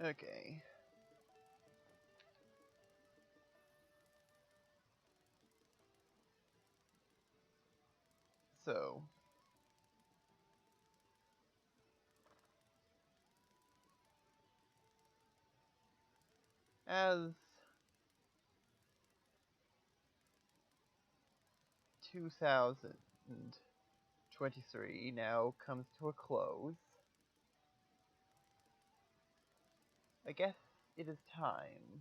Okay. So, as 2023 now comes to a close, I guess it is time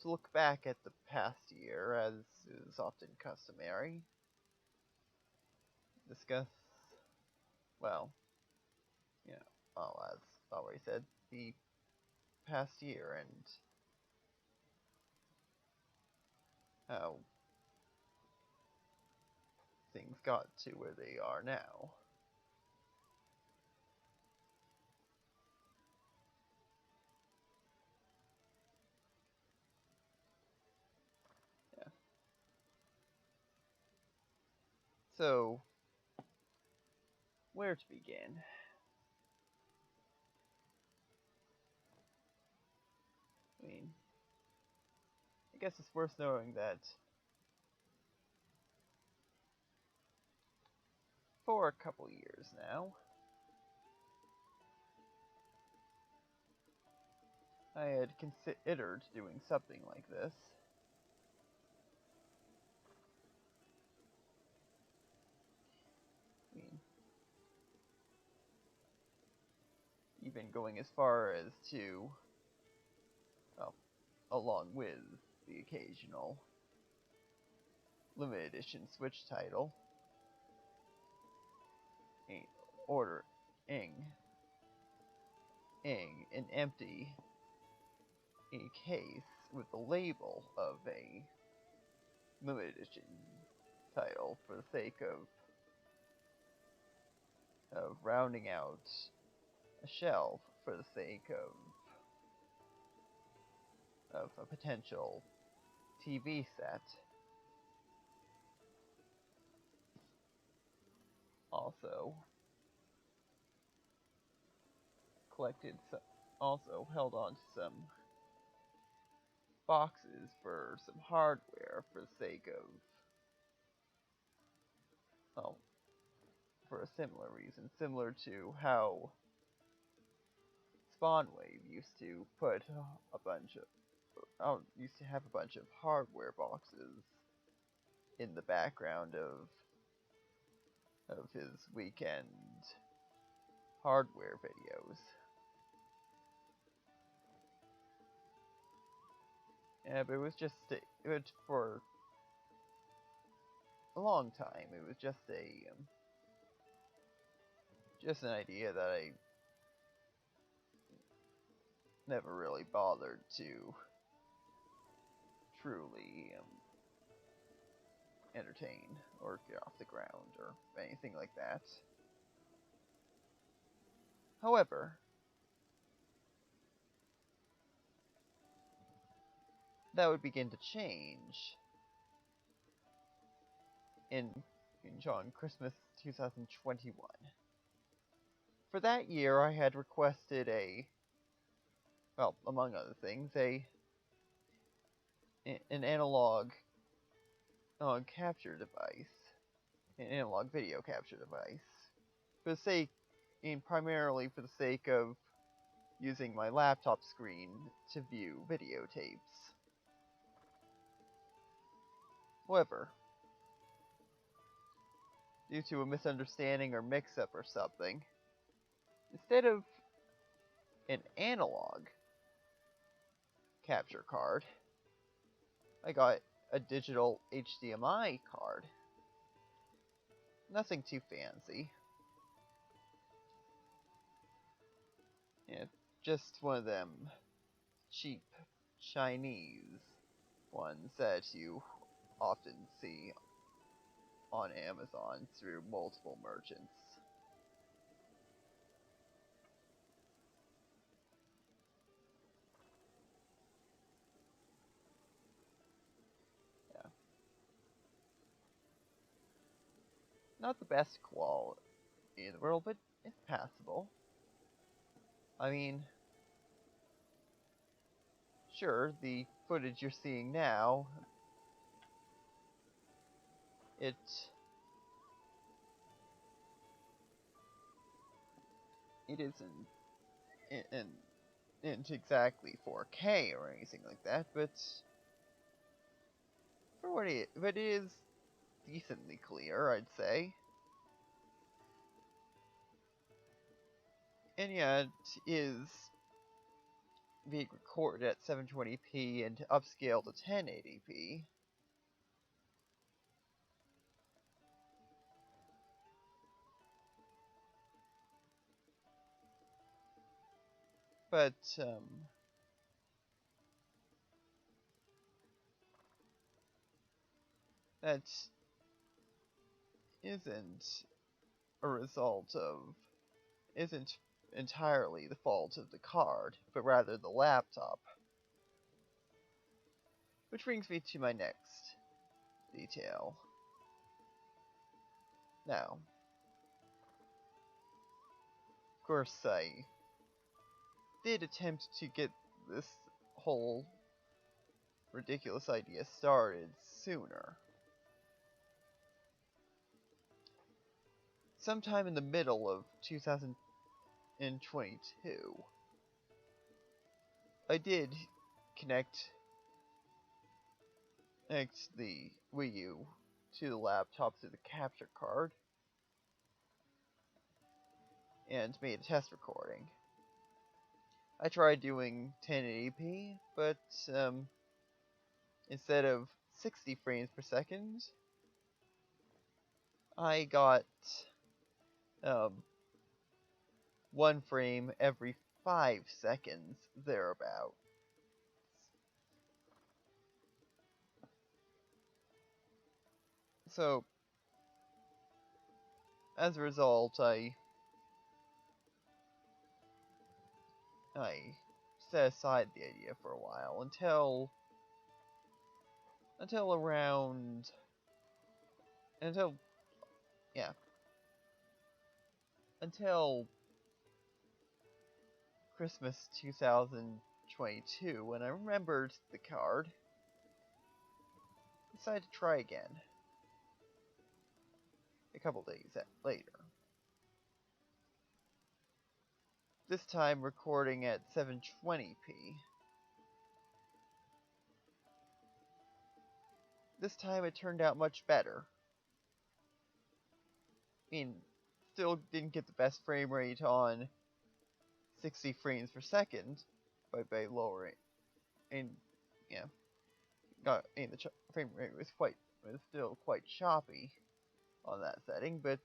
to look back at the past year, as is often customary. Discuss, well, as already said, the past year and how things got to where they are now. Yeah. So, where to begin? I mean, I guess it's worth knowing that for a couple years now, I had considered doing something like this. I mean, even going as far as to, well, along with the occasional limited edition Switch title, ordering an empty case with the label of a limited edition title for the sake of rounding out a shelf for the sake of a potential TV set. Also also held on to some boxes for some hardware for the sake of, well, for a similar reason, similar to how Spawnwave used to put a bunch of, used to have a bunch of hardware boxes in the background of his weekend hardware videos. Yeah, but it was just for a long time. It was just just an idea that I never really bothered to truly entertain or get off the ground or anything like that. However, that would begin to change on Christmas 2021. For that year, I had requested well, among other things, an analog capture device, an analog video capture device, for the sake, primarily for the sake of using my laptop screen to view videotapes. However, due to a misunderstanding or mix-up or something, instead of an analog capture card, I got a digital HDMI card. Nothing too fancy. Yeah, just one of them cheap Chinese ones that you often see on Amazon through multiple merchants. Yeah. Not the best quality in the world, but it's passable. I mean, sure, the footage you're seeing now, it isn't isn't exactly 4K or anything like that, but it is decently clear, I'd say. And yeah, it is being recorded at 720p and upscaled to 1080p. But, that isn't a result of, isn't entirely the fault of the card, but rather the laptop. Which brings me to my next detail. Now, of course, I did attempt to get this whole ridiculous idea started sooner. Sometime in the middle of 2022, I did connect the Wii U to the laptop through the capture card and made a test recording. I tried doing 1080p, but instead of 60 frames per second, I got 1 frame every 5 seconds, thereabout. So, as a result, I set aside the idea for a while until Christmas 2022, when I remembered the card. Decided to try again a couple days later. This time recording at 720p. This time it turned out much better. I mean, still didn't get the best frame rate on 60 frames per second by lowering, and yeah, the frame rate was still quite choppy on that setting, but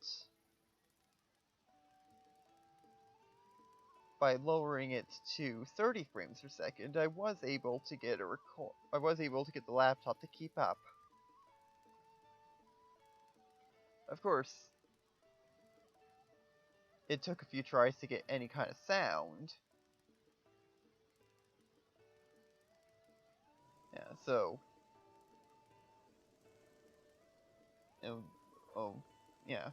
by lowering it to 30 frames per second, I was able to get the laptop to keep up. Of course, it took a few tries to get any kind of sound. Yeah, so yeah.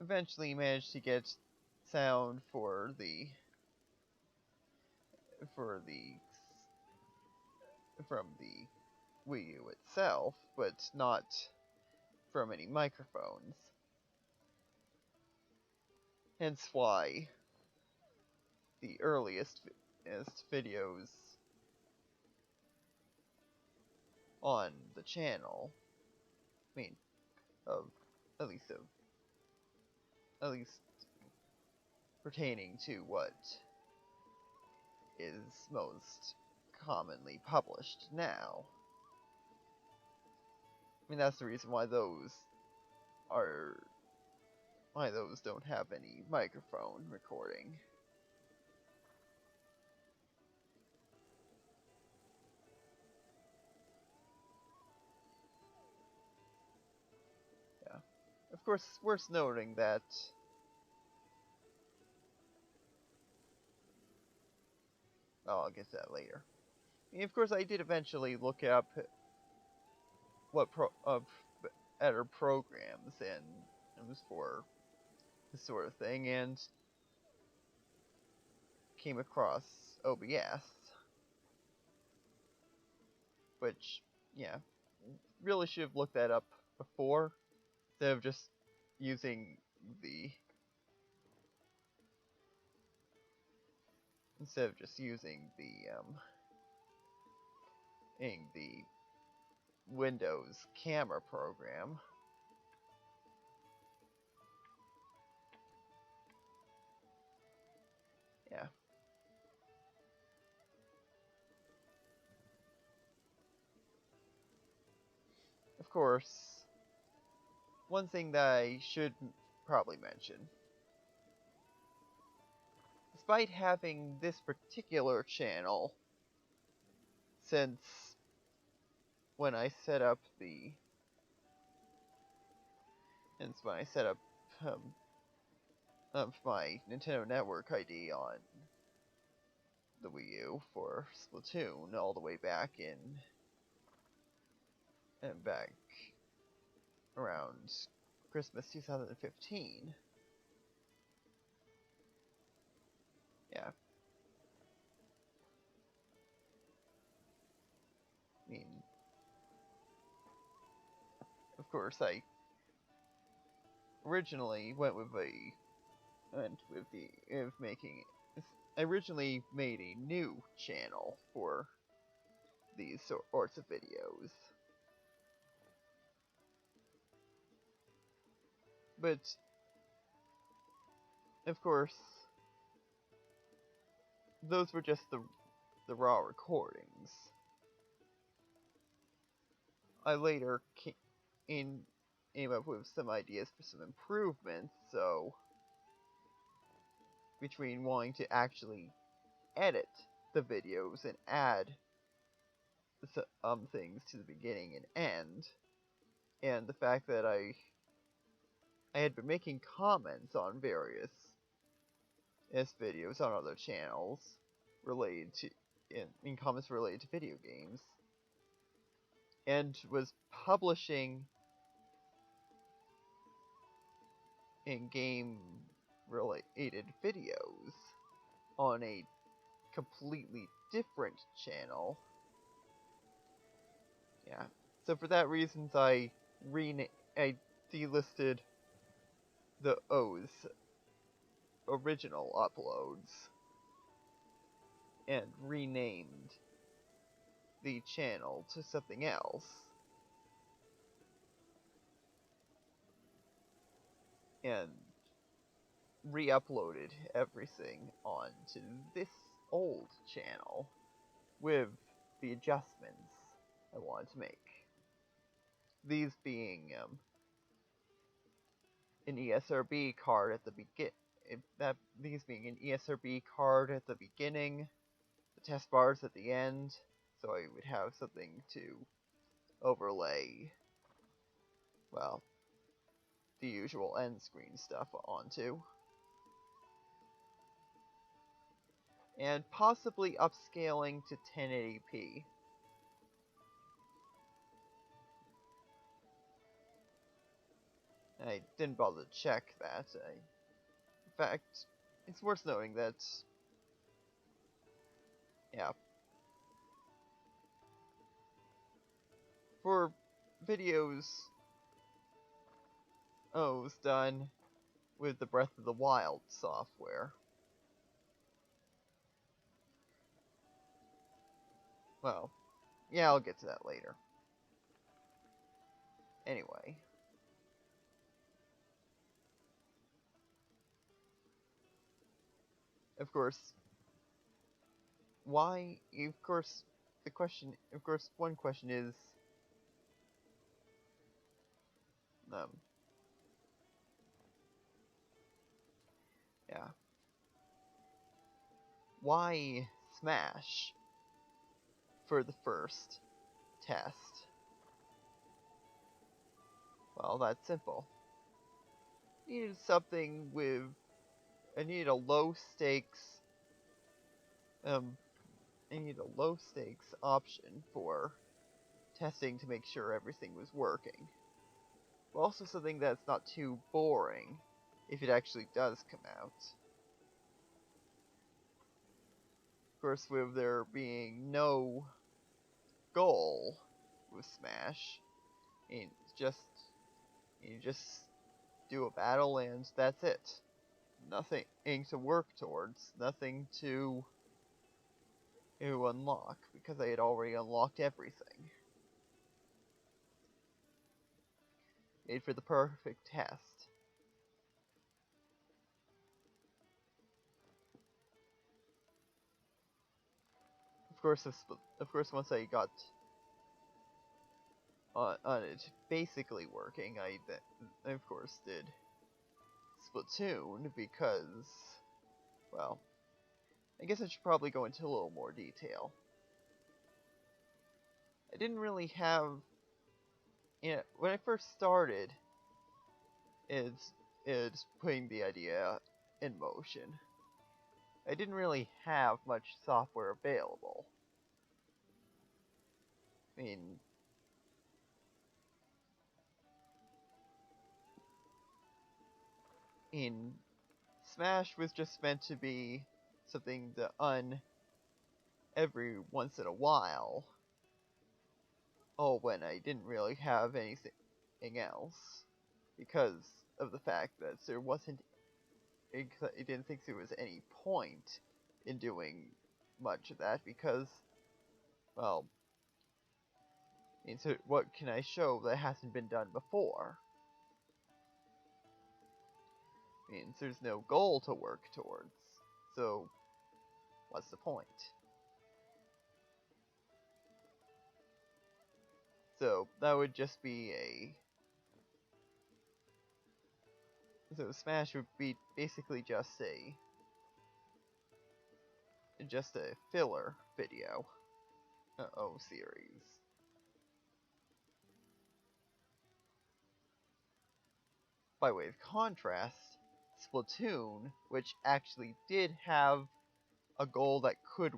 Eventually managed to get sound from the Wii U itself, but not from any microphones. Hence why the earliest videos on the channel, I mean, of at least pertaining to what is most commonly published now. I mean, that's the reason why those don't have any microphone recording. Yeah. Of course, it's worth noting that I'll get to that later. And of course, I did eventually look up other programs and it was for this sort of thing, and came across OBS. Which, yeah, really should have looked that up before, instead of just using the in the Windows camera program. Yeah. Of course, one thing that I should probably mention. Despite having this particular channel, since when I set up my Nintendo Network ID on the Wii U for Splatoon all the way back around Christmas 2015. Yeah. I mean, of course, I originally I originally made a new channel for these sorts of videos. But, of course, those were just the raw recordings. I later came up with some ideas for some improvements, so between wanting to actually edit the videos and add things to the beginning and end, and the fact that I had been making comments on various videos on other channels related to in comments related to video games, and was publishing in game related videos on a completely different channel. Yeah. So for that reasons I delisted those original uploads and renamed the channel to something else. And re-uploaded everything onto this old channel with the adjustments I wanted to make. These being an ESRB card at the beginning, the test bars at the end, so I would have something to overlay, well, the usual end screen stuff onto. And possibly upscaling to 1080p. I didn't bother to check that. In fact, it's worth noting that, yeah, for videos done with the Breath of the Wild software, well, yeah, I'll get to that later. Anyway. Of course, why? Of course, one question is, yeah, why Smash for the first test? Well, that's simple. I needed a low stakes option for testing to make sure everything was working. But also something that's not too boring if it actually does come out. Of course, with there being no goal with Smash, and you just do a battle and that's it. Nothing to work towards, nothing to unlock, because I had already unlocked everything. Made for the perfect test. Of course, once I got on it basically working, I of course did Splatoon because, well, I guess I should probably go into a little more detail. I didn't really have, when I first started, it's putting the idea in motion. I didn't really have much software available. I mean, Smash was just meant to be something to every once in a while. Oh, when I didn't really have anything else, because of the fact that there wasn't, I didn't think there was any point in doing much of that, because, well, so what can I show that hasn't been done before? Means there's no goal to work towards, so what's the point? So that would just be so Smash would be basically just a filler video series. By way of contrast, Splatoon, which actually did have a goal that could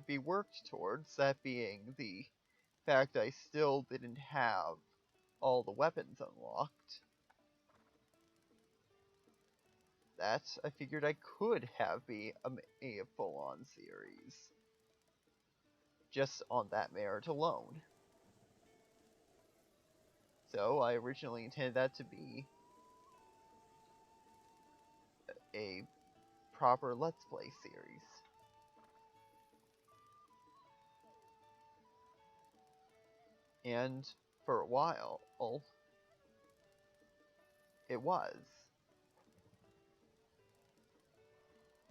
be worked towards, that being the fact I still didn't have all the weapons unlocked. That I figured I could have be a full-on series, just on that merit alone. So I originally intended that to be a proper Let's Play series. And for a while, it was.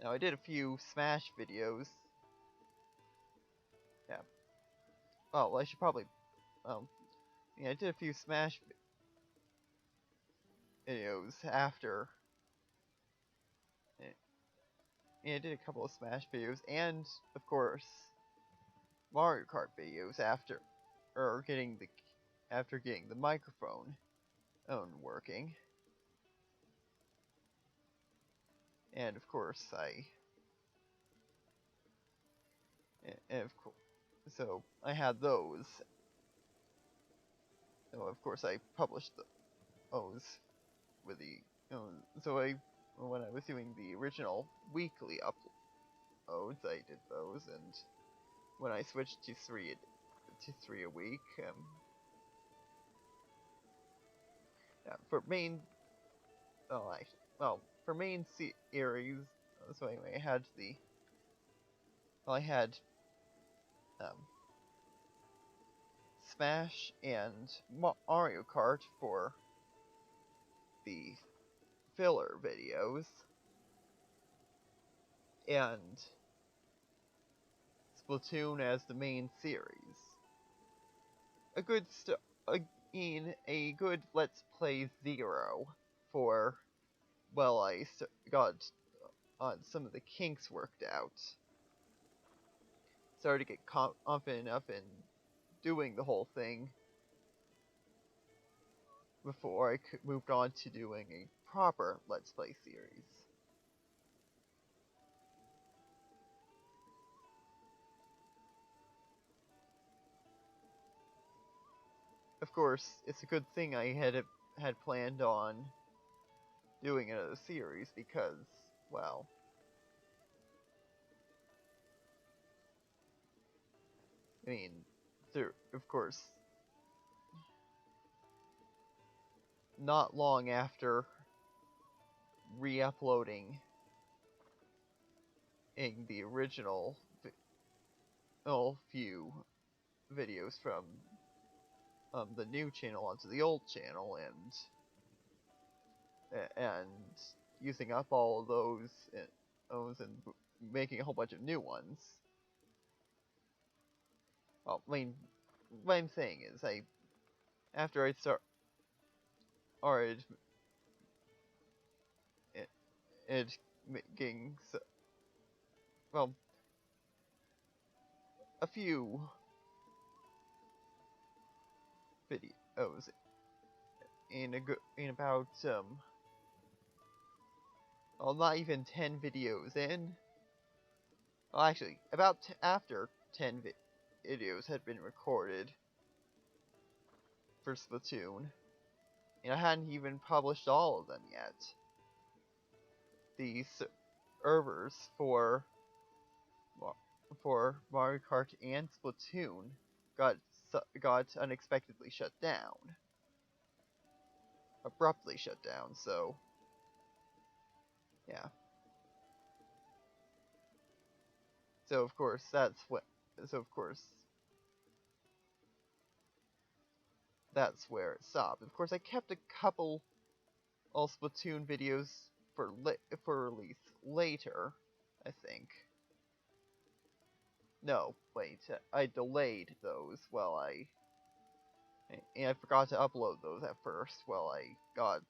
Now, I did a few Smash videos. Yeah. Oh, well, I should probably... yeah, I did a few Smash videos after... Yeah, I did a couple of Smash videos, and, of course, Mario Kart videos after getting the microphone working. And, of course, so I had those. So, of course, I published those with the... when I was doing the original weekly uploads, I did those, and when I switched to three a week, yeah, for main, for main series, so anyway, I had Smash and Mario Kart for the filler videos, and Splatoon as the main series. A good Let's Play 0 for, well, I got some of the kinks worked out. Started to get confident enough in doing the whole thing before I moved on to doing a proper Let's Play series. Of course, it's a good thing I had planned on doing another series because, well, I mean, there, of course, not long after re-uploading the original few videos from the new channel onto the old channel, and using up all of those and making a whole bunch of new ones. Well, I mean, what I'm saying is, after I started making, well, a few videos in about well, not even 10 videos in. Well, actually, about after 10 videos had been recorded for Splatoon, and I hadn't even published all of them yet. The servers for Mario Kart and Splatoon got unexpectedly shut down, abruptly shut down. So yeah. So of course that's where it stopped. Of course, I kept a couple all Splatoon videos for release later, I think. No, wait, I delayed those and I forgot to upload those at first while I got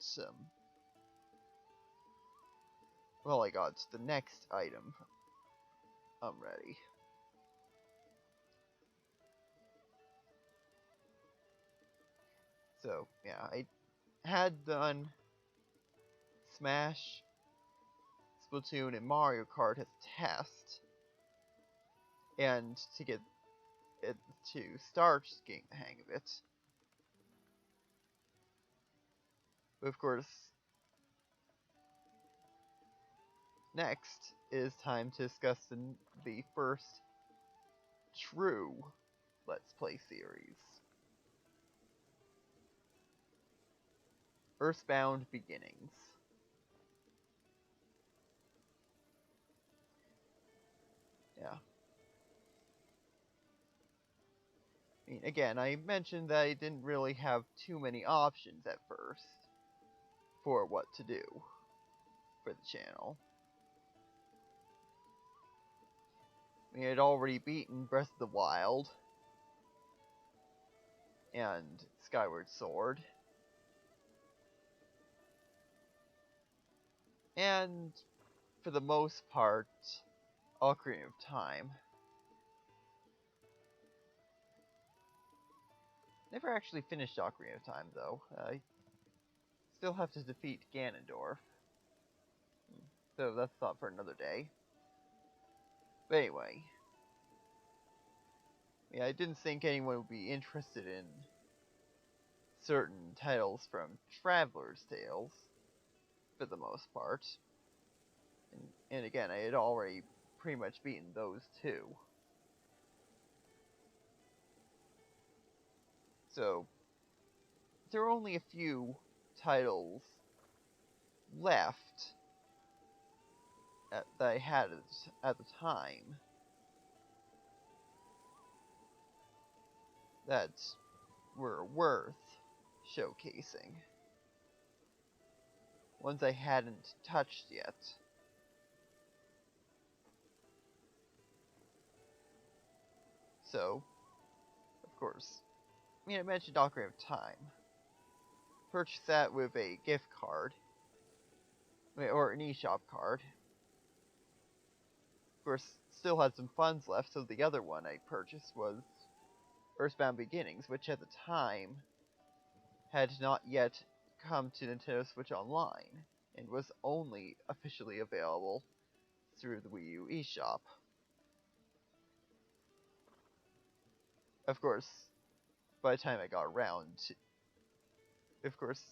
the next item ready. So yeah, I had done Smash, Splatoon, and Mario Kart as a test, and to get it to start getting the hang of it. But of course, next is time to discuss the first true Let's Play series, Earthbound Beginnings. Yeah. I mean, again, I mentioned that I didn't really have too many options at first for what to do for the channel. I mean, I'd already beaten Breath of the Wild and Skyward Sword, and for the most part, Ocarina of Time. Never actually finished Ocarina of Time, though. I still have to defeat Ganondorf. So that's thought for another day. But anyway. Yeah, I didn't think anyone would be interested in certain titles from Traveler's Tales, for the most part. And again, I had already pretty much beaten those two. So, there are only a few titles left that I had at the time that were worth showcasing. Ones I hadn't touched yet. So, of course, I mean, I mentioned Ocarina of Time. Purchased that with a gift card, or an eShop card. Of course, still had some funds left, so the other one I purchased was Earthbound Beginnings, which at the time had not yet come to Nintendo Switch Online, and was only officially available through the Wii U eShop. Of course, by the time I got around to... Of course,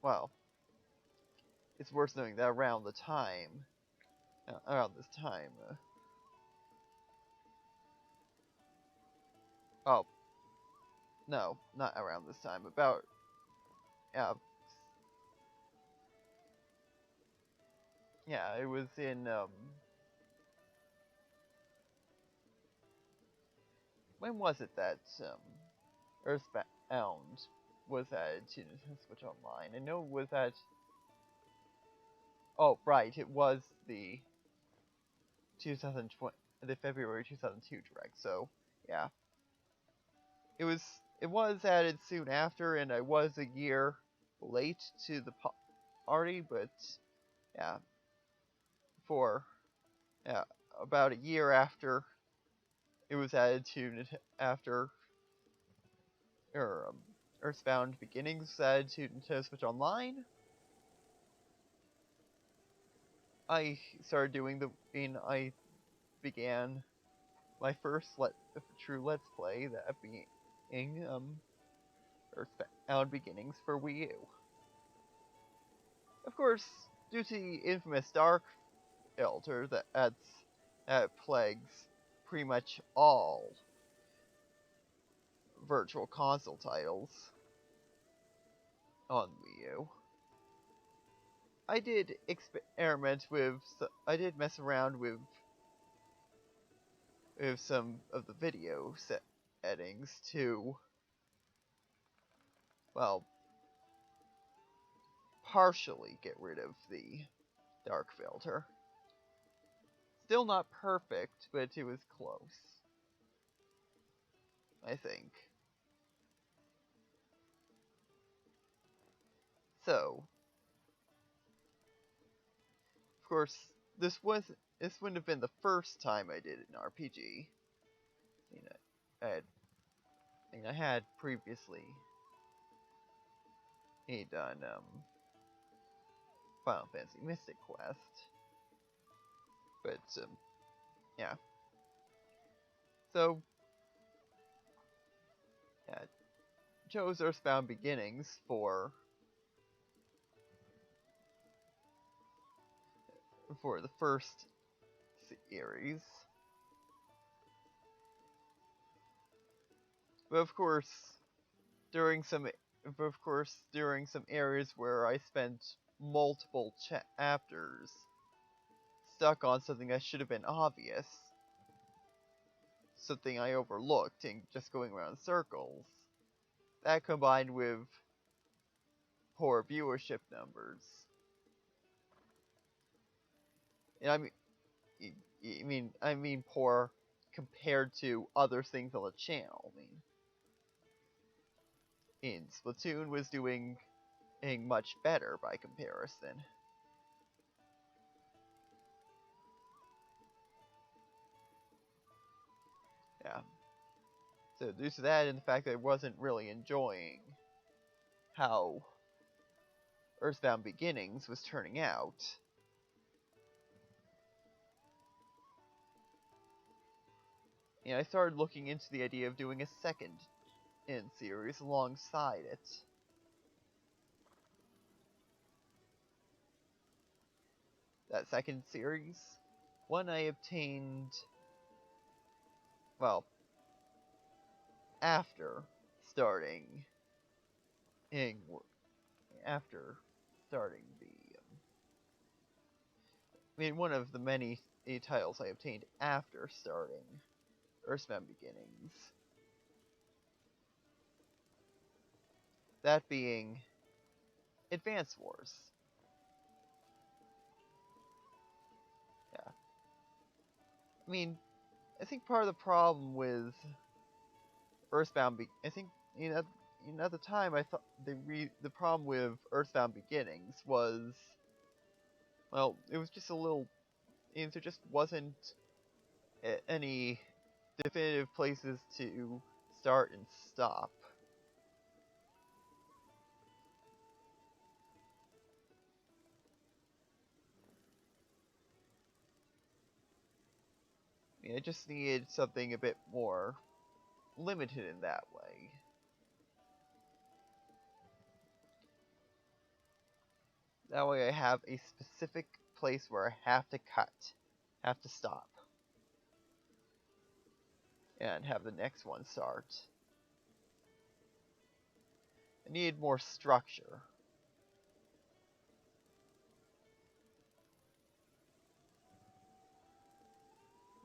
well, it's worth knowing that around this time, no, not around this time. About yeah, yeah, it was in when was it that Earthbound was added to Nintendo Switch Online? I know it was at. Oh, right, it was the 2020, the February 2002 direct. So yeah, it was it was added soon after, and I was a year late to the party, but yeah, for yeah about a year after it was added to after or Earthbound Beginnings was added to Nintendo Switch Online. I started doing I began my first true Let's Play, that being Earthbound Beginnings for Wii U. Of course, due to the infamous Dark Filter that plagues pretty much all virtual console titles on Wii U, I did experiment with, I did mess around with some of the video settings to, well, partially get rid of the dark filter. Still not perfect, but it was close, I think. So, of course, this wouldn't have been the first time I did an RPG. You know, I had previously done Final Fantasy Mystic Quest, but yeah. So yeah, chose Earthbound Beginnings for the first series, but of course during some areas where I spent multiple chapters stuck on something that should have been obvious, something I overlooked and just going around in circles. That combined with poor viewership numbers. And I mean poor compared to other things on the channel. Splatoon was doing much better by comparison. Yeah. So due to that and the fact that I wasn't really enjoying how Earthbound Beginnings was turning out, I started looking into the idea of doing a second series alongside it. That second series, one I obtained, well, after starting in after starting the one of the many titles I obtained after starting Earthbound Beginnings. That being Advance Wars. Yeah. I think part of the problem with I think, at the time I thought the problem with Earthbound Beginnings was, well, it was just a little, there just wasn't any definitive places to start and stop. I just needed something a bit more limited in that way. That way I have a specific place where I have to cut, have to stop, and have the next one start. I needed more structure.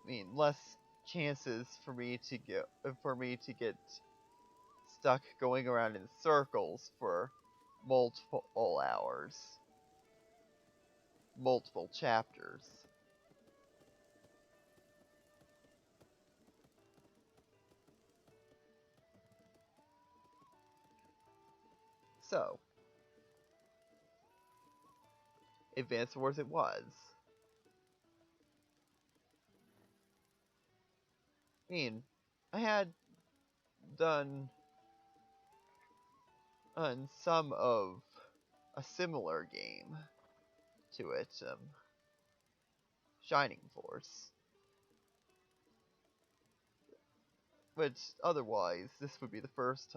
I mean, less chances for me to get stuck going around in circles for multiple hours, multiple chapters. So, Advance Wars it was. I mean, I had done some of a similar game to it, Shining Force. But otherwise, this would be the first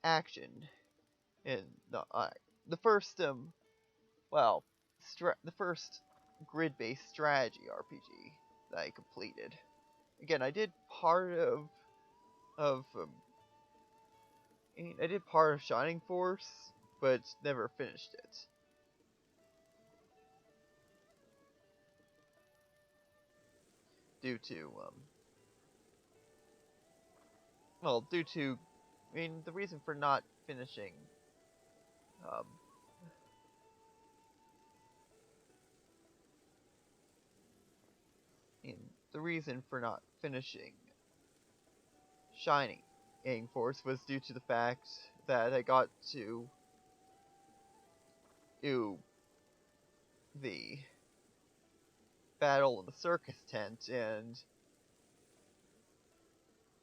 action in the first the first grid-based strategy RPG that I completed. Again, I did part of I did part of Shining Force, but never finished it. Due to the reason for not finishing um, the reason for not finishing Shining Force was due to the fact that I got to the battle in the circus tent, and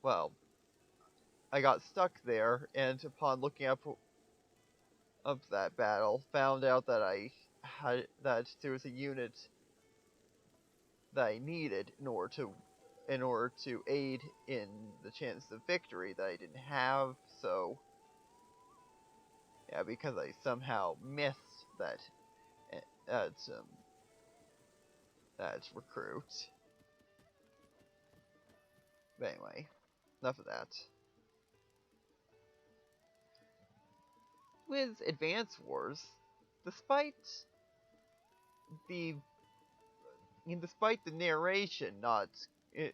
well, I got stuck there, and upon looking up of that battle, found out that there was a unit that I needed in order to aid in the chance of victory that I didn't have. So yeah, because I somehow missed that that recruit. But anyway, enough of that. With Advance Wars, despite the narration not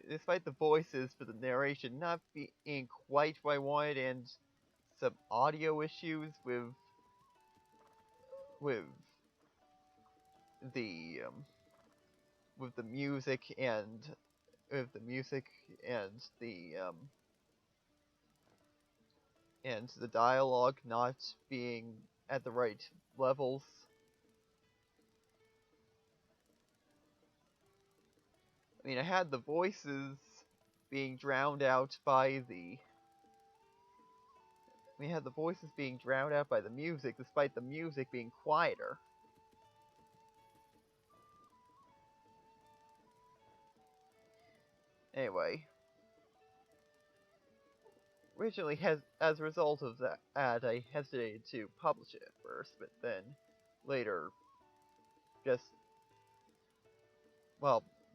despite the voices for the narration not being quite what I wanted, and some audio issues with the with the music and and the dialogue not being at the right levels. I mean, I had the voices being drowned out by the music, despite the music being quieter. Anyway, originally, as a result of that, I hesitated to publish it at first, but then later,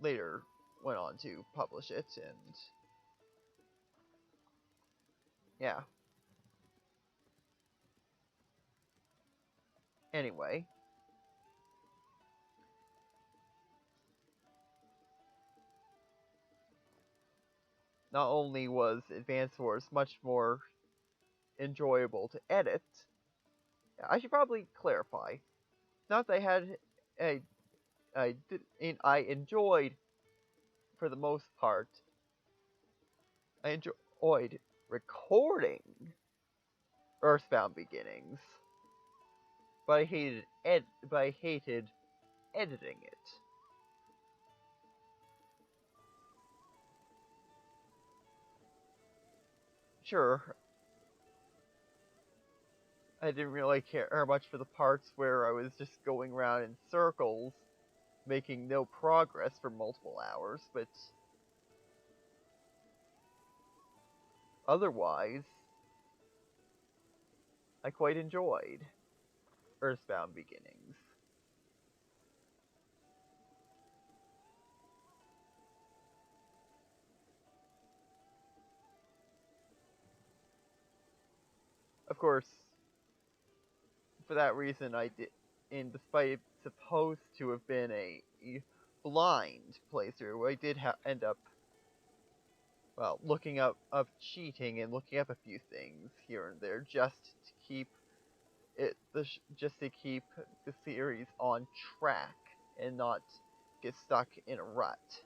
later went on to publish it, and yeah. Anyway, not only was Advance Wars much more enjoyable to edit, I should probably clarify. Not that I had a I enjoyed, for the most part, I enjoyed recording Earthbound Beginnings, but I hated editing it. Sure, I didn't really care much for the parts where I was just going around in circles, making no progress for multiple hours, but otherwise, I quite enjoyed Earthbound Beginnings. of course, for that reason, I did. And despite it supposed to have been a blind playthrough, I did end up, well, looking up cheating and looking up a few things here and there just to keep just to keep the series on track and not get stuck in a rut,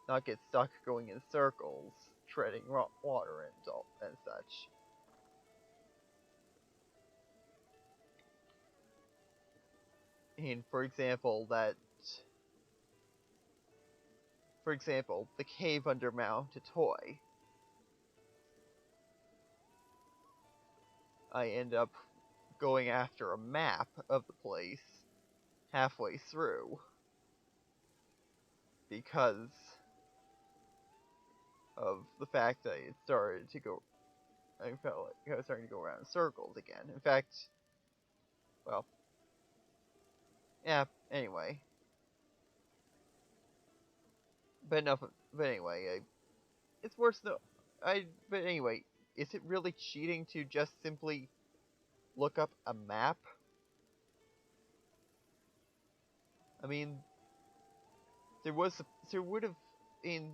not get stuck going in circles, treading water and such. And for example, the cave under Mount Toy, I end up going after a map of the place halfway through because of the fact that I felt like I was starting to go around in circles again. In fact, well, yeah, anyway. But enough, but anyway, it's worse though. But anyway, is it really cheating to just simply look up a map? I mean, there would have, in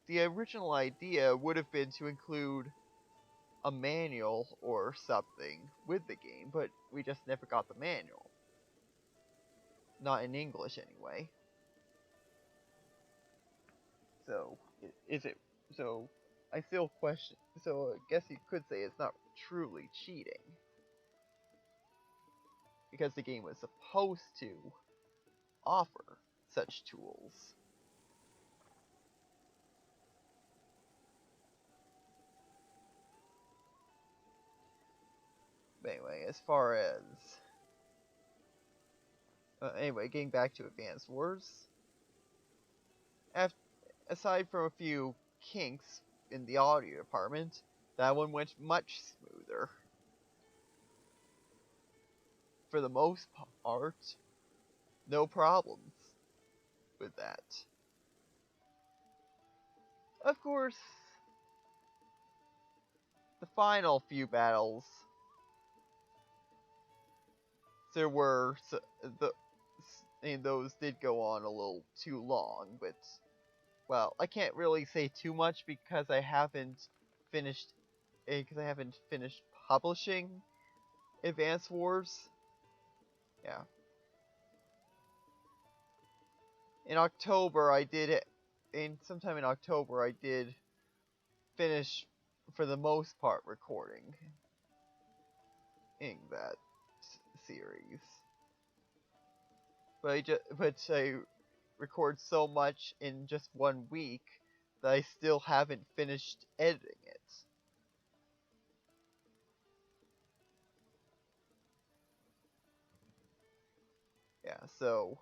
the original idea would have been to include a manual or something with the game, but we just never got the manual. Not in English anyway. So, is it, so, I still question, so I guess you could say it's not truly cheating. Because the game was supposed to offer such tools. But anyway, as far as... anyway, getting back to Advance Wars. Aside from a few kinks in the audio department, that one went much smoother. For the most part, no problems with that. Of course, the final few battles, and those did go on a little too long, but, well, I can't really say too much because I haven't finished publishing Advance Wars. Yeah. Sometime in October I did finish, for the most part, recording in that series. But I record so much in just 1 week that I still haven't finished editing it. Yeah, so...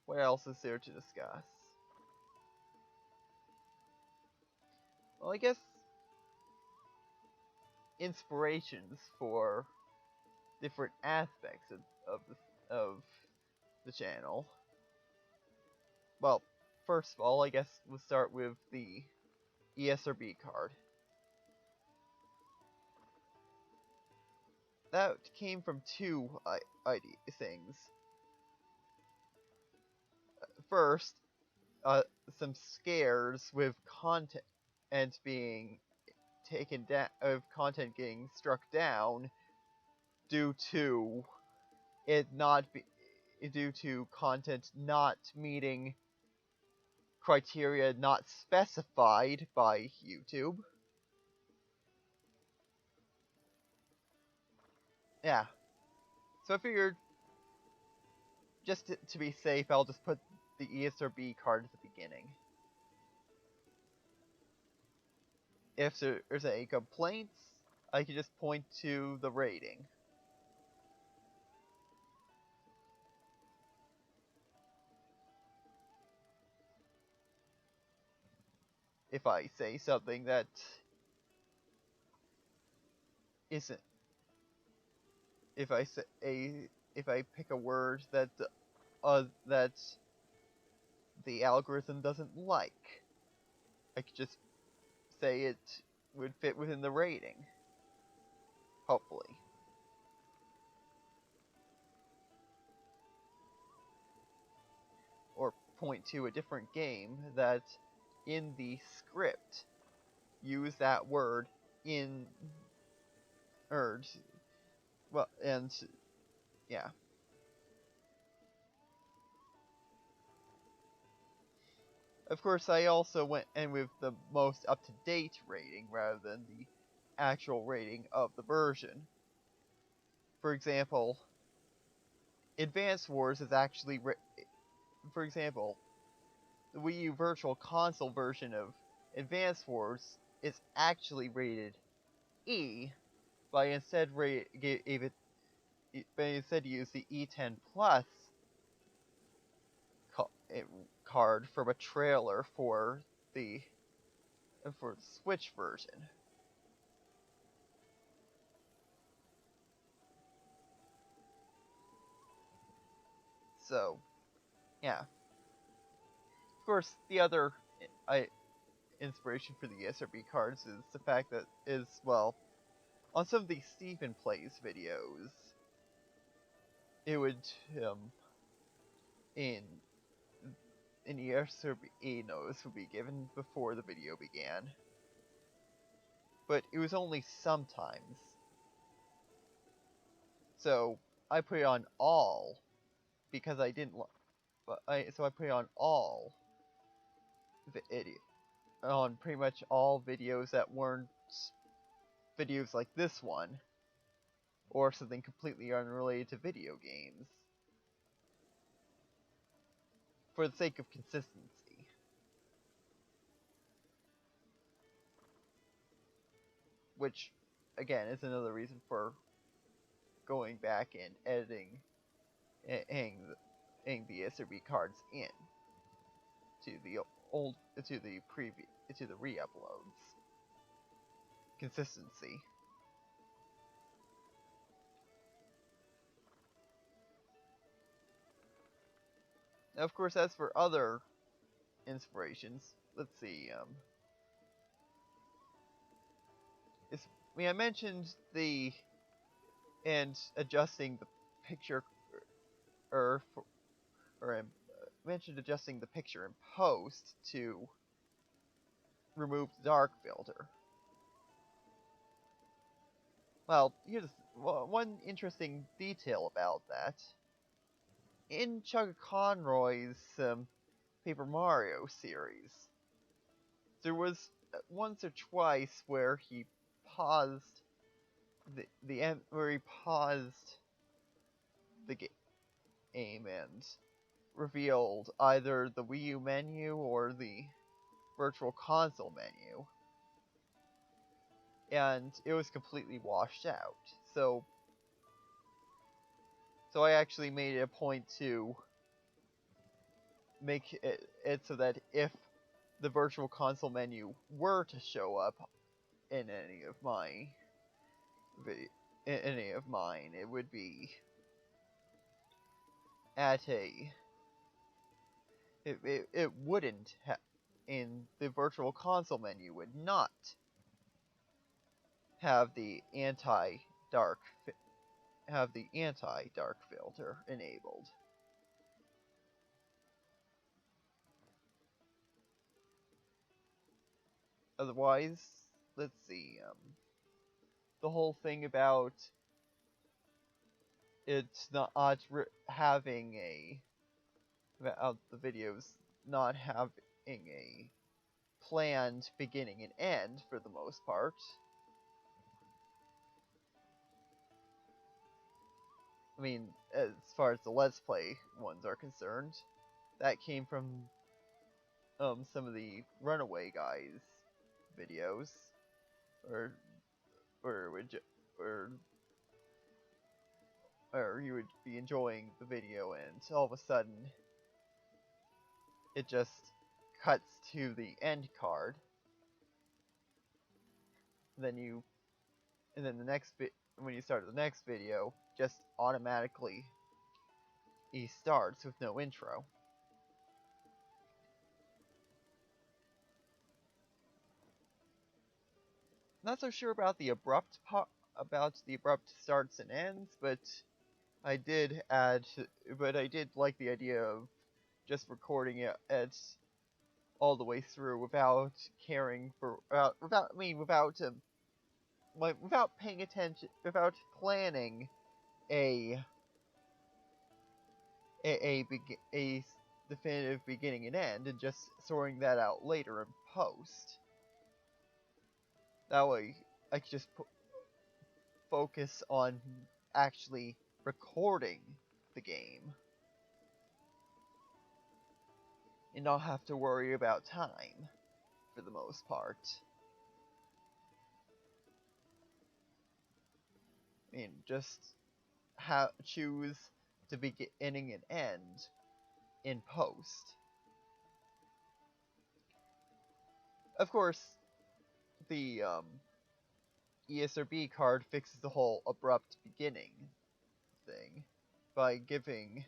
what else is there to discuss? Well, I guess inspirations for different aspects of the channel. Well, first of all, I guess we'll start with the ESRB card. That came from two things. First, some scares with content being taken down, of content getting struck down due to content not meeting criteria not specified by YouTube. Yeah. So I figured, just to be safe, I'll just put the ESRB card at the beginning. If there's any complaints, I can just point to the rating. If I say something that isn't, if I pick a word that the algorithm doesn't like, I could just say it would fit within the rating. Hopefully. Or point to a different game that in the script use that word in well, and yeah. Of course, I also went in with the most up-to-date rating rather than the actual rating of the version. For example, Advance Wars is actually, for example, the Wii U Virtual Console version of Advance Wars is actually rated E, but I instead used the E10 Plus card from a trailer for the Switch version. So, yeah. Of course, the other inspiration for the SRB cards is the fact that well, on some of the Stephen Plays videos, it would in the SRB notice would be given before the video began, but it was only sometimes. So I put it on all because I didn't. So I put it on all on pretty much all videos that weren't videos like this one, or something completely unrelated to video games, for the sake of consistency. Which, again, is another reason for going back and editing the SRB cards in to the re-uploads. Consistency. Now, of course, as for other inspirations, let's see. I mentioned adjusting the picture, I mentioned adjusting the picture in post to remove the dark filter. Well, here's one interesting detail about that. In Chugga Conroy's Paper Mario series, there was once or twice where he paused the game and revealed either the Wii U menu or the Virtual Console menu, and it was completely washed out. So I actually made it a point to make it so that if the Virtual Console menu were to show up in any of mine, it would be at it wouldn't in the Virtual Console menu would not have the anti-dark filter enabled. Otherwise, let's see, the whole thing about it's not having about the videos not having a planned beginning and end for the most part. I mean, as far as the Let's Play ones are concerned, that came from some of the Runaway Guys videos, or you would be enjoying the video and all of a sudden it just cuts to the end card. Then the next when you start the next video, just automatically starts with no intro. not so sure about the abrupt starts and ends, but I did like the idea of just recording it all the way through without caring for without paying attention, without planning a a definitive beginning and end, and just sorting that out later in post. That way, I could just focus on actually recording the game and not have to worry about time for the most part. I mean, just choose the beginning and end in post. Of course, the ESRB card fixes the whole abrupt beginning thing by giving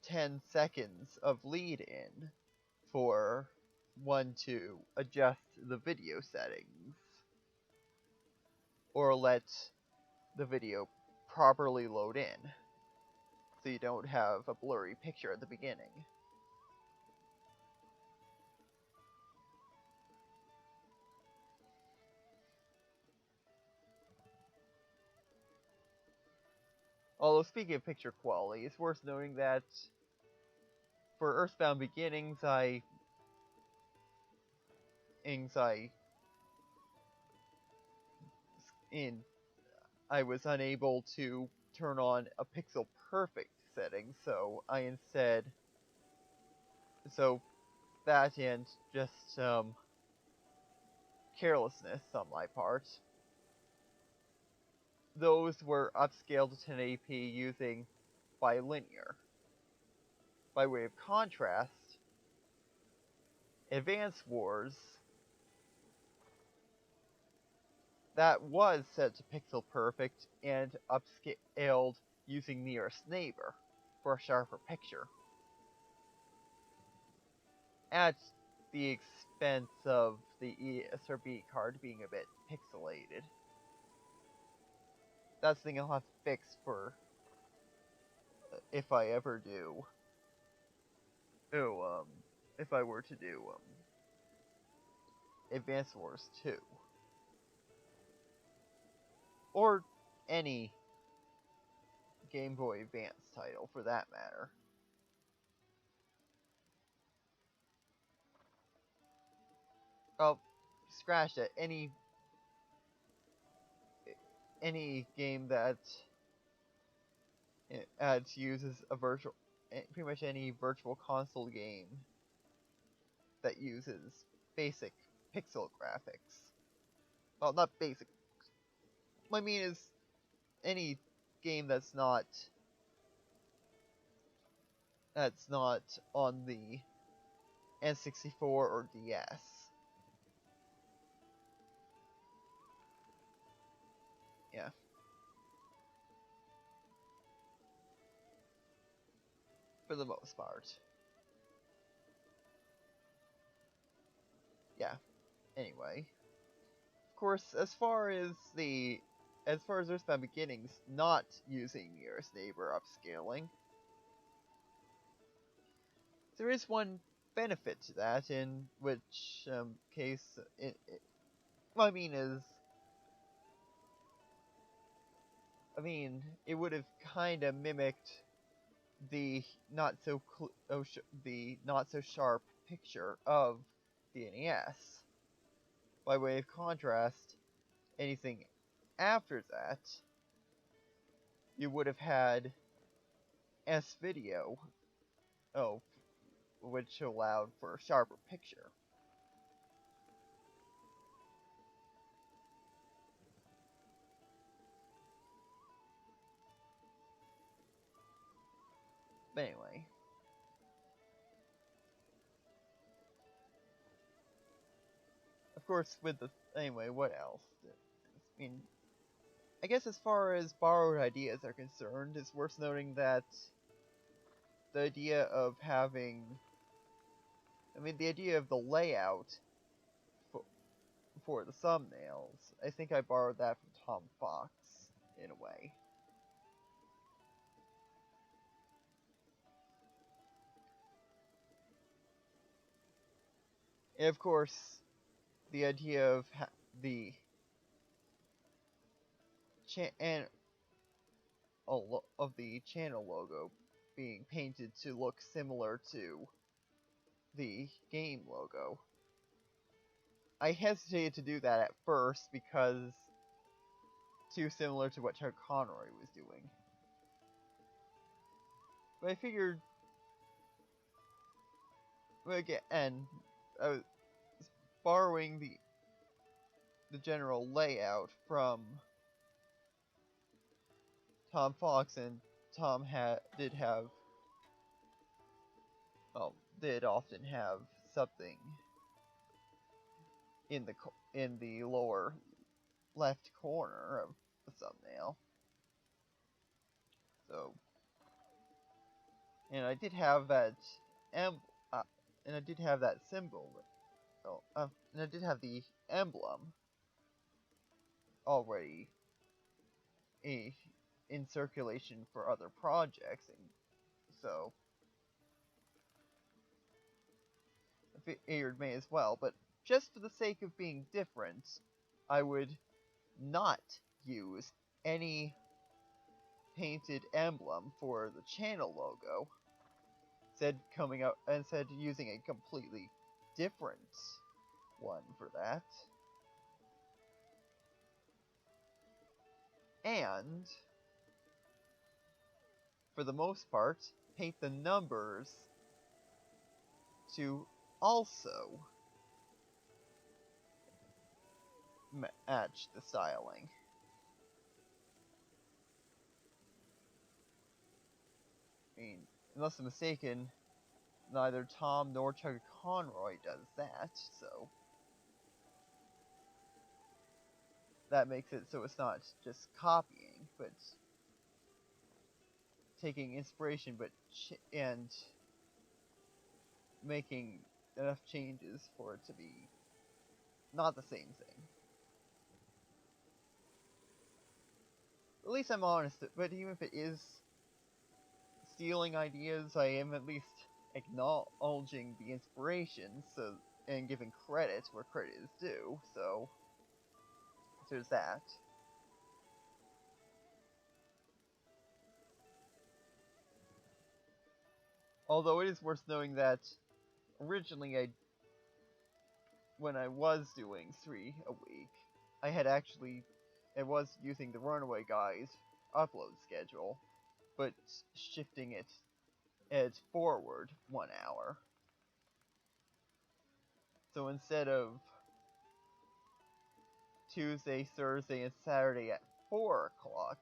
10 seconds of lead in for one to adjust the video settings or let the video properly load in so you don't have a blurry picture at the beginning. Although speaking of picture quality, it's worth noting that for Earthbound Beginnings, I was unable to turn on a pixel perfect setting, so that and just carelessness on my part, those were upscaled to 1080p using bilinear. By way of contrast, Advance Wars, that was set to pixel perfect and upscaled using Nearest Neighbor for a sharper picture, at the expense of the ESRB card being a bit pixelated. That's the thing I'll have to fix for if I ever do. If I were to do Advance Wars 2. Or any Game Boy Advance title, for that matter. Oh, scratch that. Any game that uses a pretty much any virtual console game that uses basic pixel graphics. Well, not basic. What I mean is any game that's not on the N64 or DS. Yeah. For the most part. Yeah. Anyway. Of course, as far as Earthbound Beginnings not using Nearest Neighbor upscaling, there is one benefit to that, in which case, what I mean is, it would have kind of mimicked the not so sharp picture of the NES. By way of contrast, anything after that, you would have had S-Video, which allowed for a sharper picture. But anyway. Of course, what else? I mean, I guess as far as borrowed ideas are concerned, it's worth noting that the idea of the idea of the layout for the thumbnails. I think I borrowed that from Tom Fox, in a way. And of course, the idea of the of the channel logo being painted to look similar to the game logo. I hesitated to do that at first because too similar to what Chuck Conroy was doing. But I figured, again, I was borrowing the general layout from Tom Fox, and Tom did often have something in the lower left corner of the thumbnail. So, and I did have that and I did have that symbol. And I did have the emblem already in circulation for other projects, and so I figured may as well. But just for the sake of being different, I would not use any painted emblem for the channel logo. Instead using a completely different one for that. And for the most part, paint the numbers to also match the styling. I mean, unless I'm mistaken, neither Tom nor Chuck Conroy does that, so that makes it so it's not just copying, but taking inspiration, and making enough changes for it to be not the same thing. At least I'm honest, but even if it is stealing ideas, I am at least acknowledging the inspiration, and giving credit where credit is due, so there's that. Although it is worth knowing that originally when I was doing 3 a week, I was using the Runaway Guys upload schedule, but shifting it forward 1 hour. So instead of Tuesday, Thursday, and Saturday at 4 o'clock,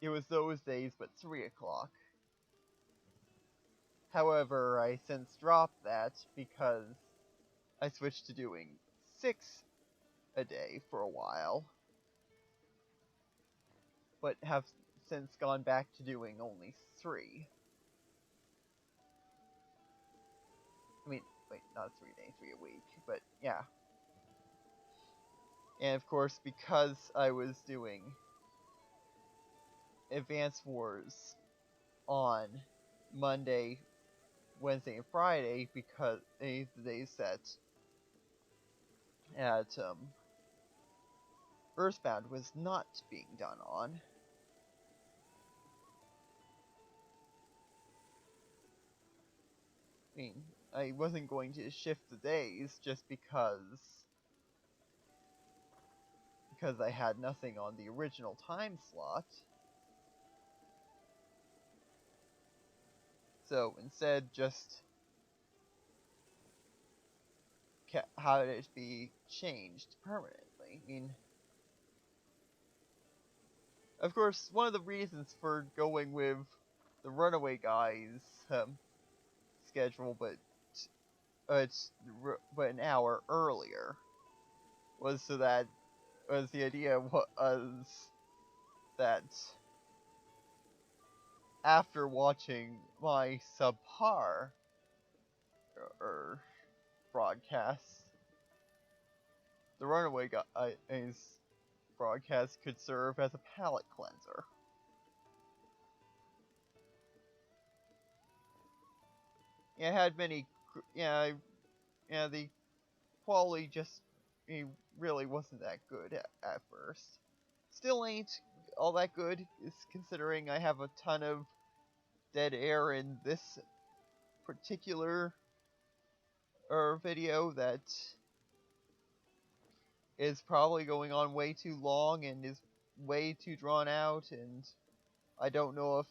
it was those days but 3 o'clock. However, I since dropped that because I switched to doing 6 a day for a while, but have since gone back to doing only 3. I mean, wait, not 3 days, 3 a week, but yeah. And of course, because I was doing Advance Wars on Monday, Wednesday, and Friday, because the days that at Earthbound was not being done on. I mean, I wasn't going to shift the days just because I had nothing on the original time slot. So instead, just had it be changed permanently. I mean, of course, one of the reasons for going with the Runaway Guys schedule, but an hour earlier, was the idea was that after watching my subpar broadcasts, The Runaway Guy's broadcast could serve as a palate cleanser. Yeah, it had many. Yeah, the quality just it really wasn't that good at first. Still ain't all that good, is considering I have a ton of dead air in this particular video that is probably going on way too long and is way too drawn out, and I don't know if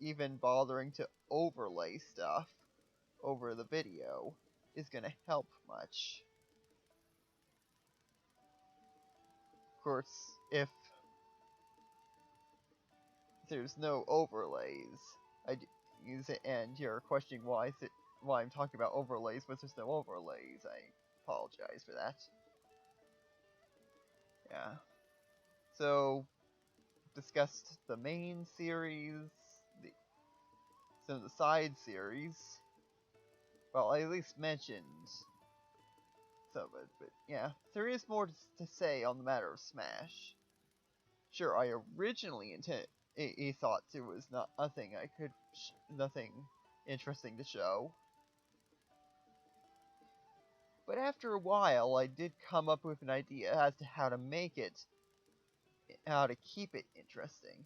even bothering to overlay stuff over the video is gonna help much. Of course, if there's no overlays, I use it, and you're questioning why I'm talking about overlays, but there's no overlays. I apologize for that. Yeah. So, discussed the main series, some of the side series. Well, I at least mentioned some of it, but yeah, there is more to say on the matter of Smash. Sure, I originally thought there was nothing interesting to show. But after a while, I did come up with an idea as to how to keep it interesting.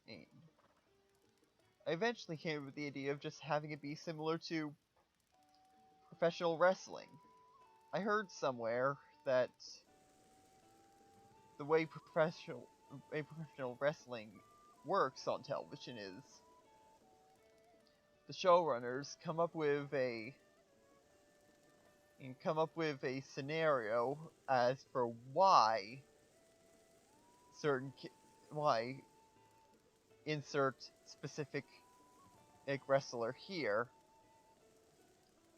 And I eventually came up with the idea of just having it be similar to professional wrestling. I heard somewhere that the way professional wrestling works on television is the showrunners come up with a scenario as for why insert specific wrestler here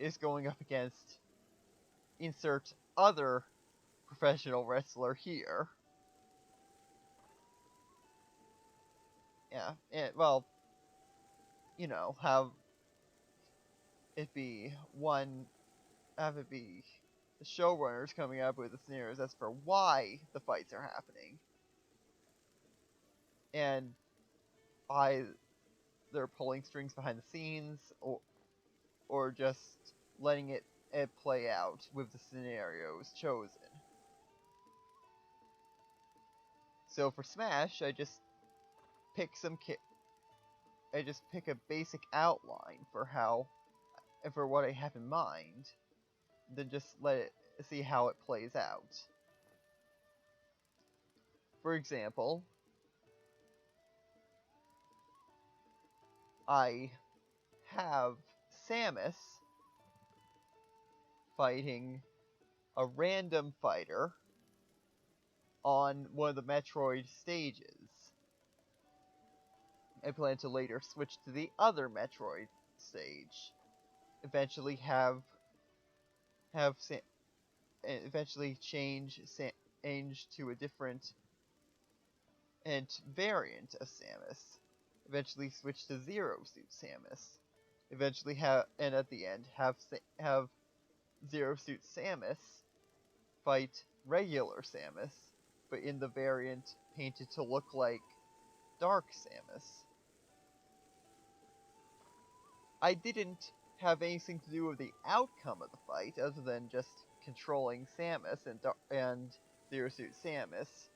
is going up against insert other professional wrestler here. Yeah, well, have it be the showrunners coming up with the scenarios as for why the fights are happening, and they're pulling strings behind the scenes, or just letting it play out with the scenarios chosen. So for Smash, I just pick a basic outline for what I have in mind, then just see how it plays out. For example, I have Samus fighting a random fighter on one of the Metroid stages. I plan to later switch to the other Metroid stage. Eventually change to a different variant of Samus. Eventually switch to Zero Suit Samus. Eventually and at the end have Zero Suit Samus fight regular Samus, but in the variant painted to look like Dark Samus. I didn't have anything to do with the outcome of the fight, other than just controlling Samus and Zero Suit Samus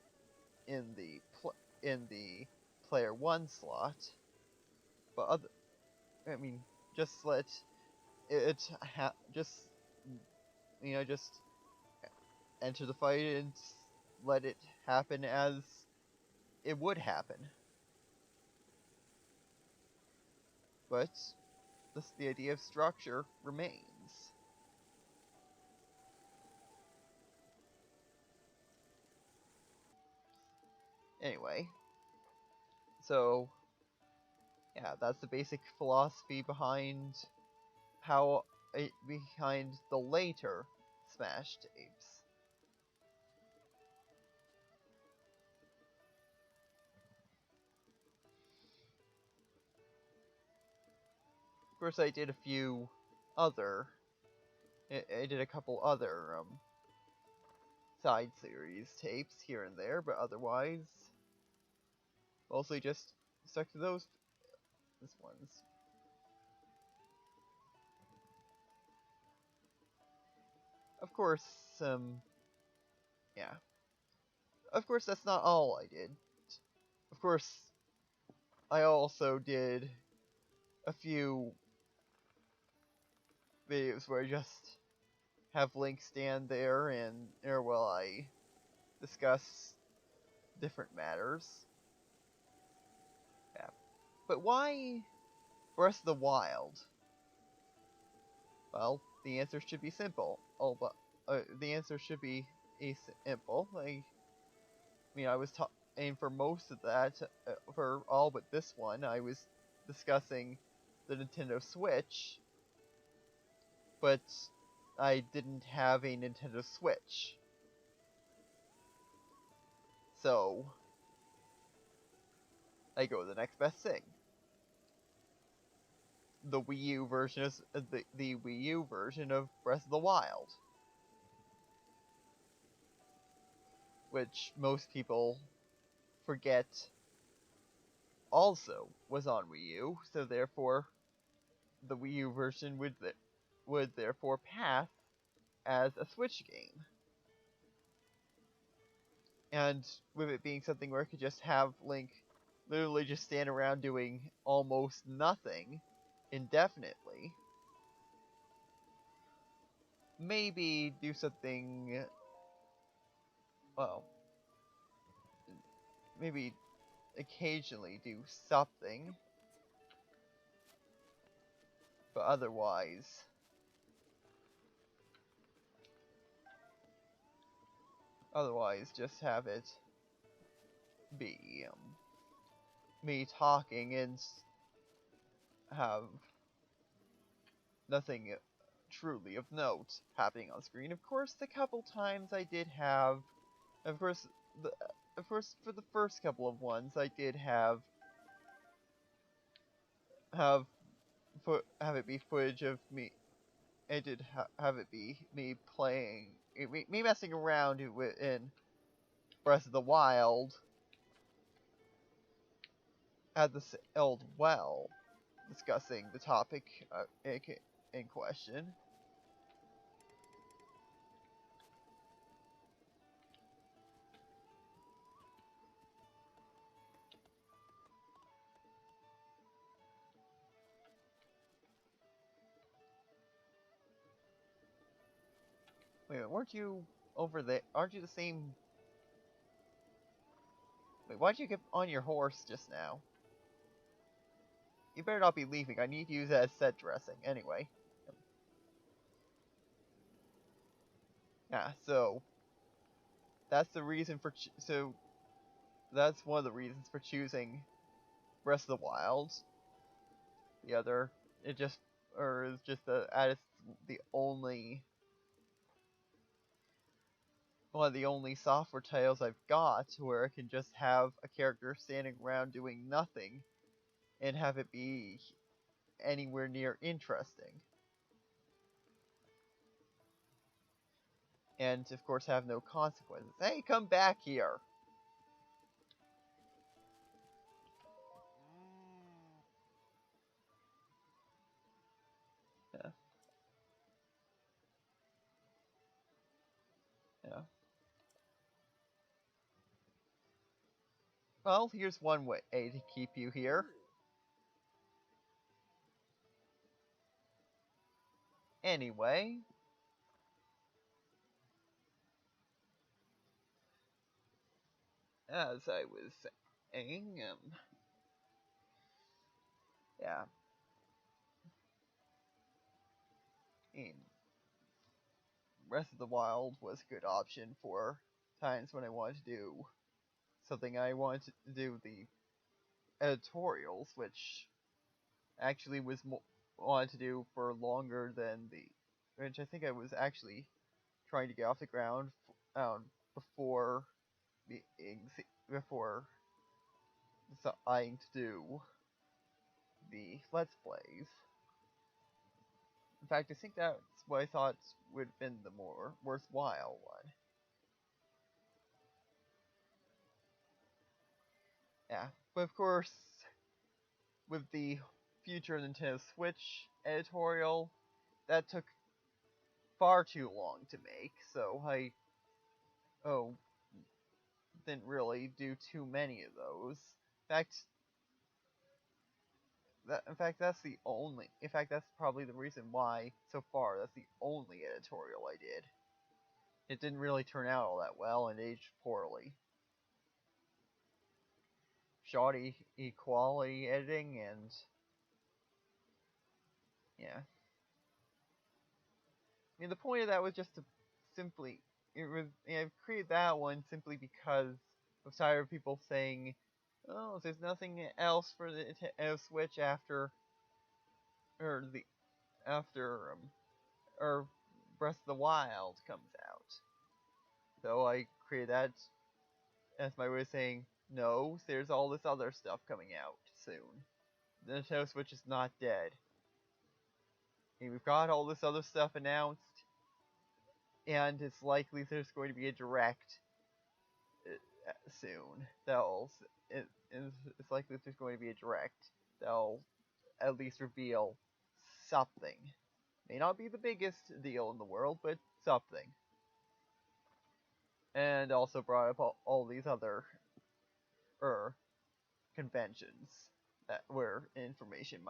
in the player 1 slot. But just let it just enter the fight and let it happen as it would happen. But the idea of structure remains. Anyway, so yeah, that's the basic philosophy behind the later Smash tapes. Of course, I did a few other... I did a couple other, side series tapes here and there, but otherwise... mostly just stuck to those ones. Of course, yeah. Of course, that's not all I did. Of course, I also did a few videos where I just have Link stand there and while I discuss different matters. Yeah. But why Breath of the Wild? Well, the answer should be simple. The answer should be simple. I mean, I was and for most of that, for all but this one, I was discussing the Nintendo Switch, but I didn't have a Nintendo Switch. So, I go to the next best thing. The Wii U version is the Wii U version of Breath of the Wild, which most people forget also was on Wii U, so therefore the Wii U version would therefore pass as a Switch game. And with it being something where I could just have Link literally just stand around doing almost nothing indefinitely, maybe do something, well, maybe occasionally do something, but otherwise just have it be me talking and have nothing truly of note happening on screen. Of course, the couple times I did have, of course, for the first couple of ones, I did have have it be footage of me. I did have it be me playing, me messing around in Breath of the Wild at the old well, discussing the topic in question. Wait, weren't you over there? Aren't you the same? Wait, why'd you get on your horse just now? You better not be leaving. I need to use that as set dressing. Anyway. Yeah, so that's the reason for that's one of the reasons for choosing Breath of the Wild. The other, it just is just it's the only one of the only software titles I've got where I can just have a character standing around doing nothing and have it be anywhere near interesting. And of course have no consequences. Hey, come back here! Yeah. Yeah. Well, here's one way to keep you here. Anyway. As I was saying, yeah. In Breath of the Wild was a good option for times when I wanted to do something I wanted to do the editorials, which actually was wanted to do for longer than which I think I was actually trying to get off the ground before before deciding to do the Let's Plays. In fact, I think that's what I thought would have been the more worthwhile one. Yeah, but of course, with the future Nintendo Switch editorial, that took far too long to make, so I didn't really do too many of those. In fact, that's probably the reason why, so far, that's the only editorial I did. It didn't really turn out all that well and aged poorly. Shoddy equality editing and yeah. I mean, the point of that was just to simply I created that one simply because I was tired of people saying, "Oh, there's nothing else for the Switch after after or Breath of the Wild comes out." So I created that as my way of saying, "No, there's all this other stuff coming out soon. The Nintendo Switch is not dead. And we've got all this other stuff announced, and it's likely there's going to be a direct soon. It's likely there's going to be a direct that'll at least reveal something. May not be the biggest deal in the world, but something." And also brought up all these other conventions where information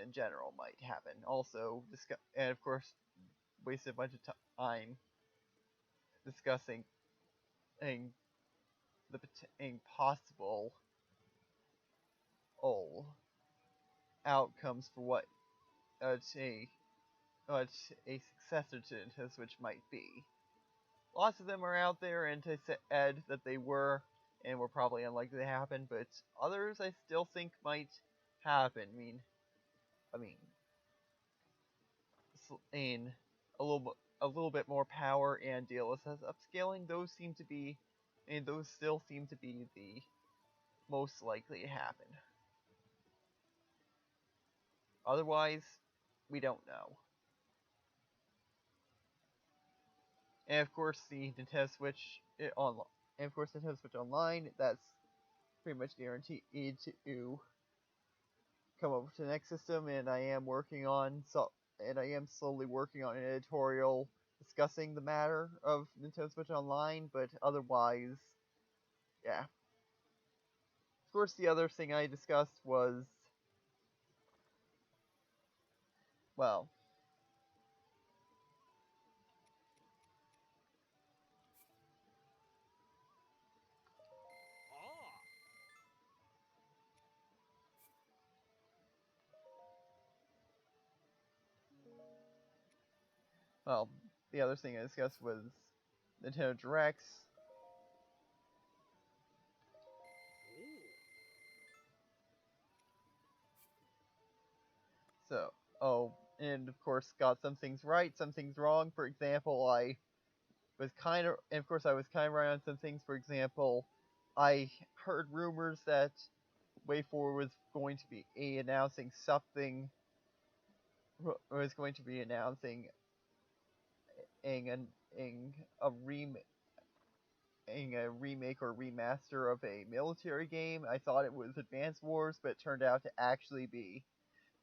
in general might happen. Also, and of course, wasted a bunch of time discussing the possible outcomes for what a successor to Nintendo Switch might be. Lots of them are out there, and I said that they were and were probably unlikely to happen, but others I still think might happen. I mean, in a little bit more power and DLSS upscaling, those still seem to be the most likely to happen. Otherwise, we don't know. And of course, the Nintendo Switch Online, that's pretty much guaranteed to come up with the next system, and I am slowly working on an editorial discussing the matter of Nintendo Switch Online, but otherwise, yeah. Of course, the other thing I discussed was, well, the other thing I discussed was Nintendo Directs. So, and of course, got some things right, some things wrong. For example, I was kind of right on some things. For example, I heard rumors that WayForward was going to be announcing a remake or remaster of a military game. I thought it was Advance Wars, but it turned out to actually be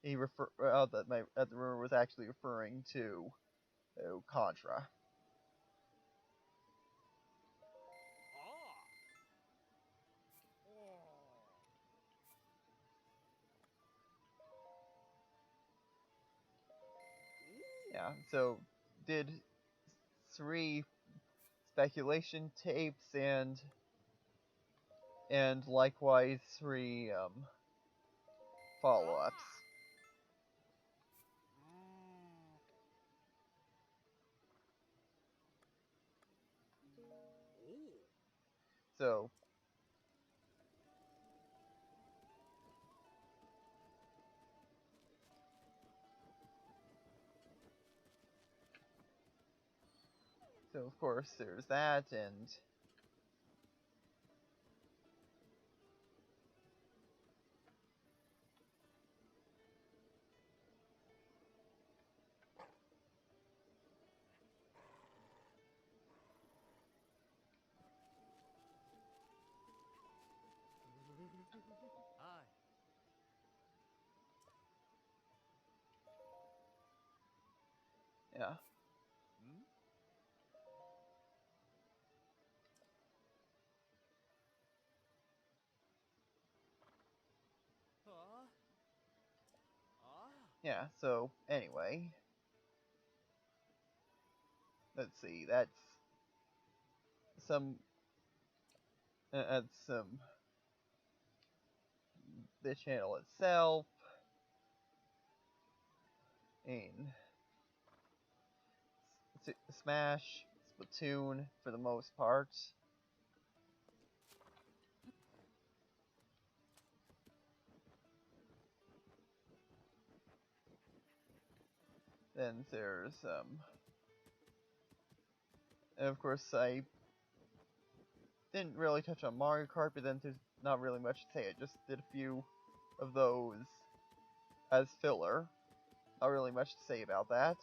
that the rumor was actually referring to Contra. Yeah, so did 3 speculation tapes and likewise 3 follow-ups. So of course there's that, and Yeah. Yeah, so anyway, let's see, some that's the channel itself, and Smash, Splatoon for the most part. Then there's and of course I didn't really touch on Mario Kart, but then there's not really much to say. I just did a few of those as filler. Not really much to say about that.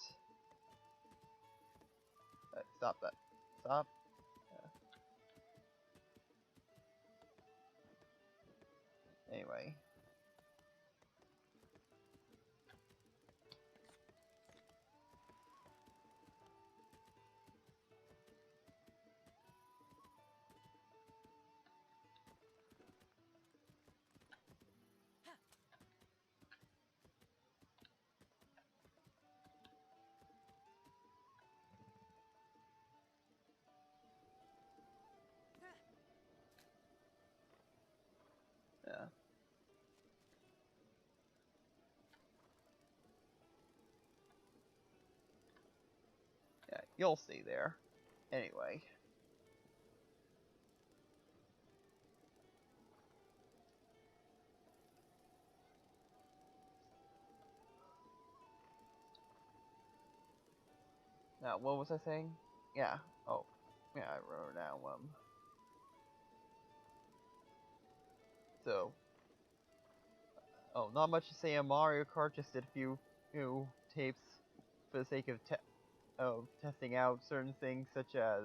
Stop that. Stop. Anyway. Yeah. Yeah, you'll see there. Anyway. Now, what was I saying? Yeah. Oh. Yeah, I wrote it down. So. Oh, not much to say on Mario Kart. Just did a few tapes for the sake of testing out certain things, such as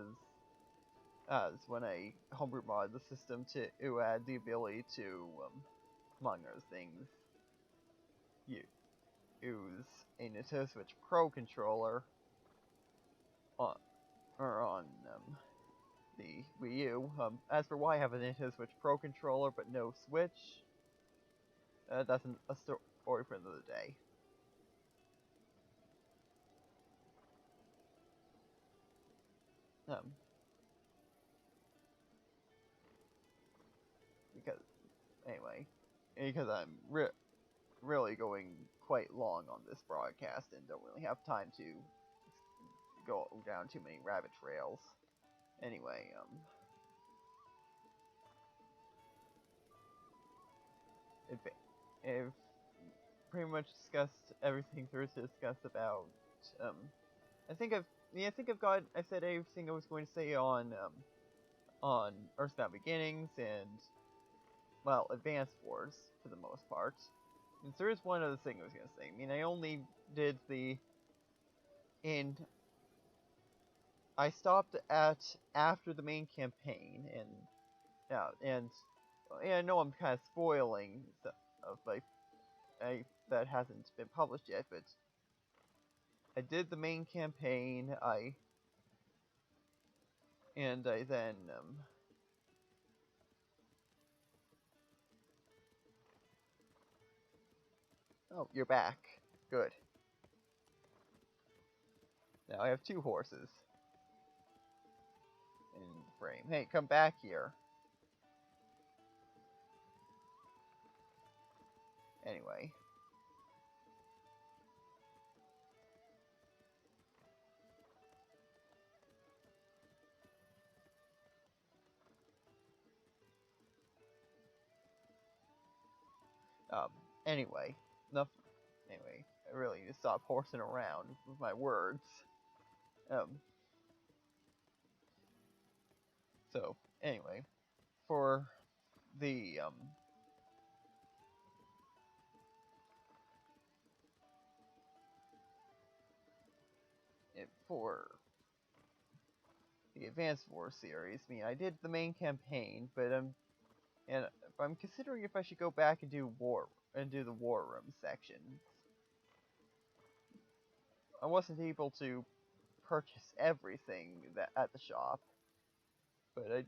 when I homebrew mod the system to add the ability to, among other things, use a Nintendo Switch Pro controller on the Wii U. As for why I have a Nintendo Switch Pro controller but no Switch, that's a story for another day. Because anyway, because I'm really going quite long on this broadcast and don't really have time to go down too many rabbit trails. Anyway, I've pretty much discussed everything there is to discuss about. I think I said everything I was going to say on Earthbound Beginnings and, well, Advance Wars for the most part. And there is one other thing I was going to say. I mean, I only did and I stopped at after the main campaign, and I know I'm kind of spoiling stuff of that hasn't been published yet, but I did the main campaign. I then oh, you're back. Good. Now I have two horses in the frame. Hey, come back here. Anyway. Um, anyway. Enough. Anyway, I really need to stop horsing around with my words. So, anyway. For the, for the Advanced War series, I mean, I did the main campaign, but I'm considering if I should go back and do the war room section. I wasn't able to purchase everything that at the shop, but I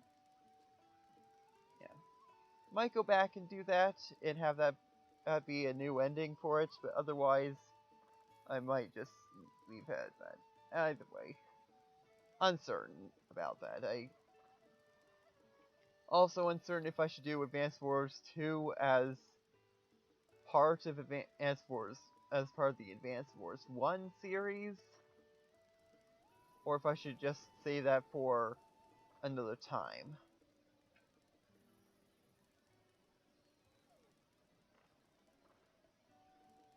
might go back and do that and have that be a new ending for it. But otherwise, I might just leave it at that. Either way, uncertain about that. I also uncertain if I should do Advance Wars 2 as part of Advance Wars, as part of the Advance Wars 1 series, or if I should just save that for another time.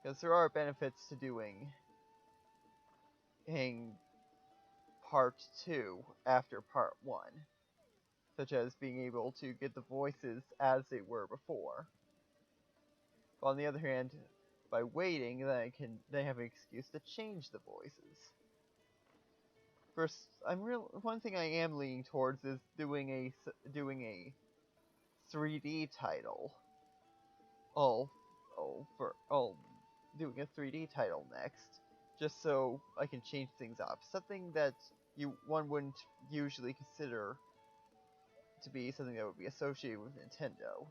Because there are benefits to doing part 2 after part 1, such as being able to get the voices as they were before. But on the other hand, by waiting, then they have an excuse to change the voices. First, one thing I am leaning towards is doing a 3D title. Doing a 3D title next, just so I can change things up. Something that one wouldn't usually consider to be something that would be associated with Nintendo.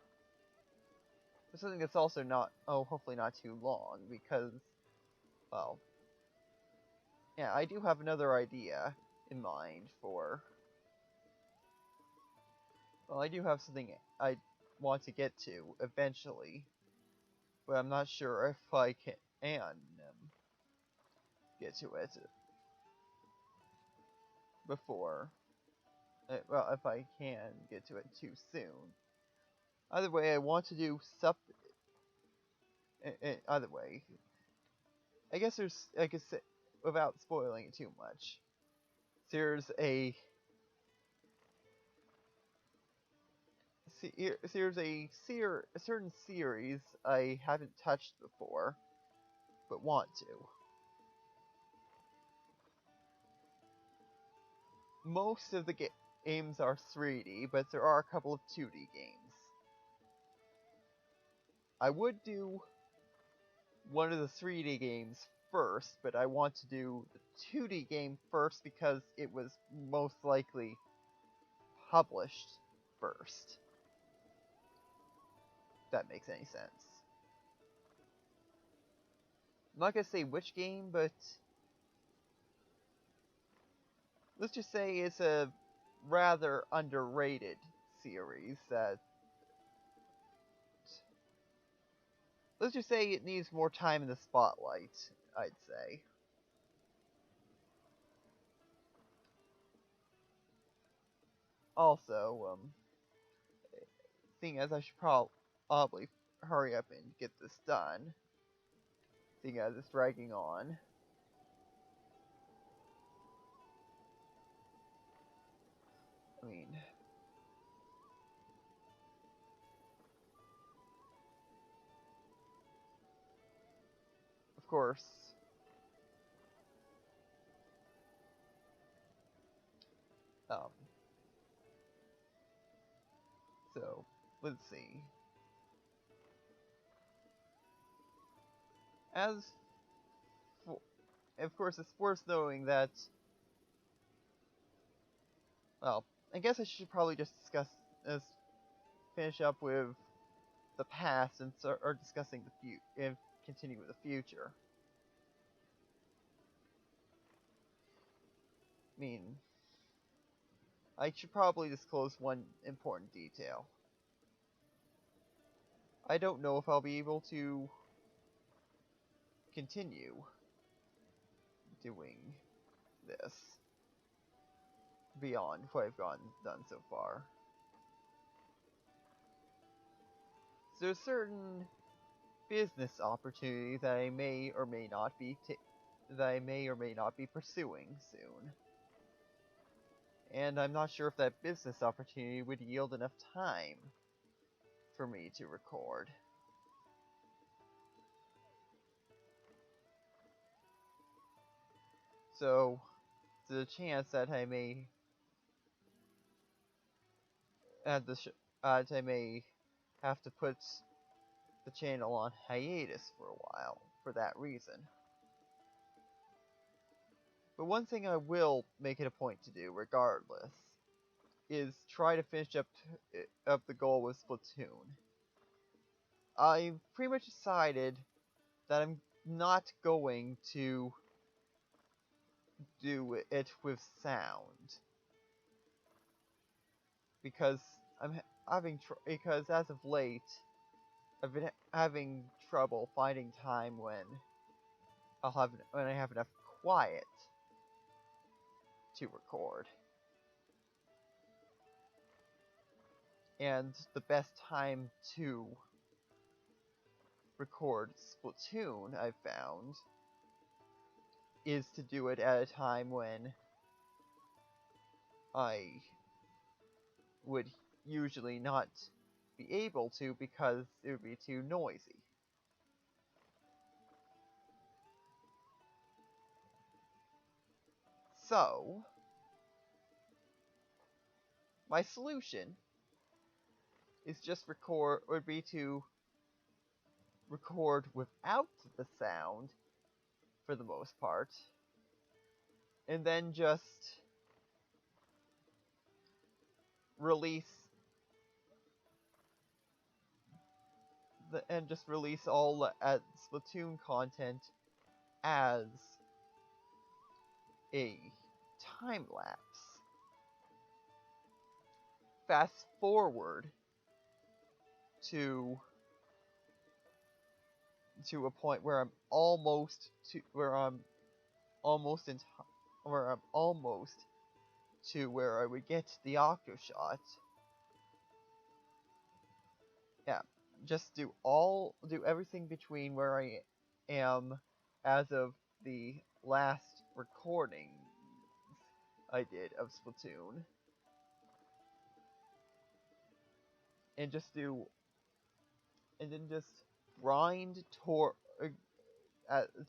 But something that's also hopefully not too long, because, well, yeah, I do have another idea in mind for, well, I do have something I want to get to eventually, but I'm not sure if I can get to it before, well, if I can get to it too soon. Either way, I want to do either way, I guess I could say, without spoiling it too much, there's a certain series I haven't touched before, but want to. Most of the games are 3D, but there are a couple of 2D games. I would do one of the 3D games first, but I want to do the 2D game first because it was most likely published first. If that makes any sense. I'm not gonna say which game, but let's just say it's a rather underrated series that, let's just say it needs more time in the spotlight, I'd say. Also, seeing as I should probably hurry up and get this done, seeing as it's dragging on. I mean, of course, um, so, let's see. As for, of course, it's worth knowing that, well, I guess I should probably just finish up with the past and start discussing the future, and continue with the future. I mean, I should probably disclose one important detail. I don't know if I'll be able to continue doing this beyond what I've done so far. So there's certain business opportunities that I may or may not be pursuing soon. And I'm not sure if that business opportunity would yield enough time for me to record. So, there's a chance that I may have to put the channel on hiatus for a while for that reason. But one thing I will make it a point to do, regardless, is try to finish up the goal with Splatoon. I've pretty much decided that I'm not going to do it with sound, because because as of late I've been having trouble finding time when I have enough quiet to record. And the best time to record Splatoon, I've found, is to do it at a time when I would usually not be able to because it would be too noisy. So, my solution is would be to record without the sound for the most part, and then just release all Splatoon content as a time lapse. Fast forward to a point where I'm almost to where I'm almost in where I'm almost to where I would get the Octoshot. Yeah, just do everything between where I am as of the last recording I did of Splatoon, and then just grind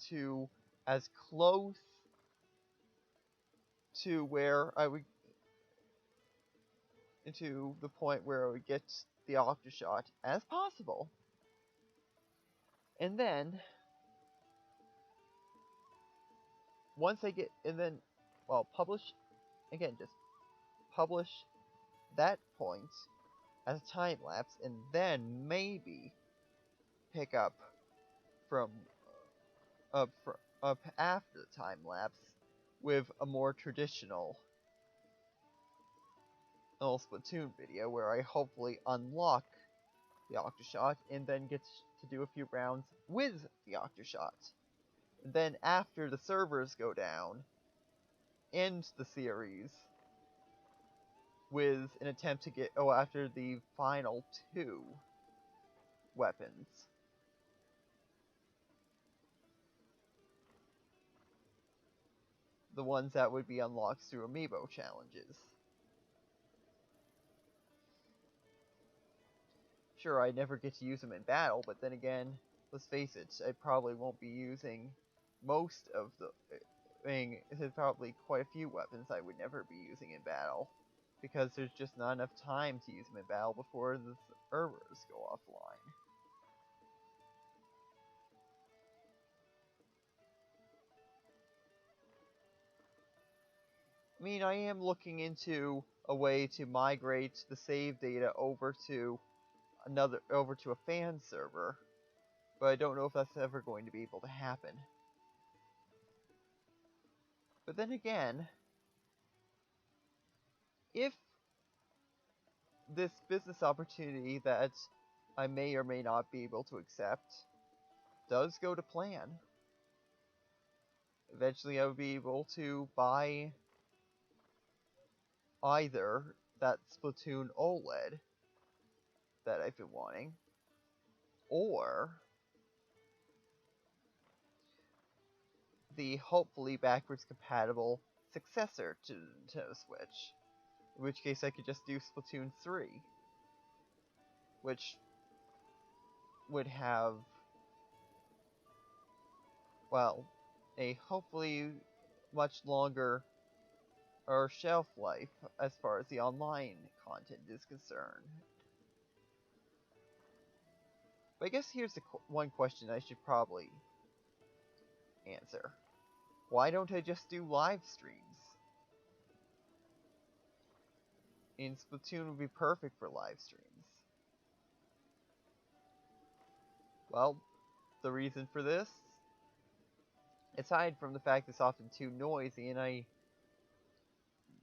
to as close to where I would to the point where I would get the Octoshot as possible, and then publish again, just publish that point as a time lapse, and then maybe pick up from up after the time lapse with a more traditional Splatoon video where I hopefully unlock the Octoshot and then get to do a few rounds with the Octoshot. And then after the servers go down, end the series with an attempt to get after the final 2 weapons. The ones that would be unlocked through amiibo challenges. Sure, I never get to use them in battle, but then again, let's face it, I probably won't be using most of the there's probably quite a few weapons I would never be using in battle, because there's just not enough time to use them in battle before the servers go offline. I mean, I am looking into a way to migrate the save data over to a fan server, but I don't know if that's ever going to be able to happen. But then again, if this business opportunity that I may or may not be able to accept does go to plan, eventually I would be able to buy either that Splatoon OLED that I've been wanting, or the hopefully backwards compatible successor to Nintendo Switch, in which case I could just do Splatoon 3, which would have, well, a hopefully much longer shelf life as far as the online content is concerned. But I guess here's one question I should probably answer. why don't I just do live streams? And Splatoon would be perfect for live streams. Well, the reason for this, aside from the fact it's often too noisy, and I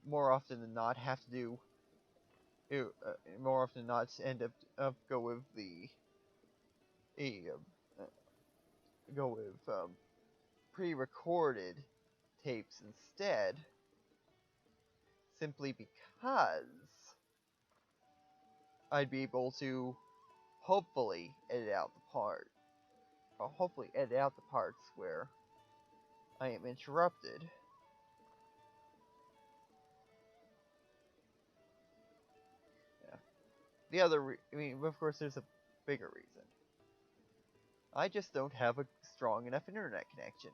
more often than not have to do, more often than not end up go with the go with pre-recorded tapes instead, simply because I'd be able to hopefully edit out the parts where I am interrupted. Yeah. The other, of course, there's a bigger reason. I just don't have a strong enough internet connection.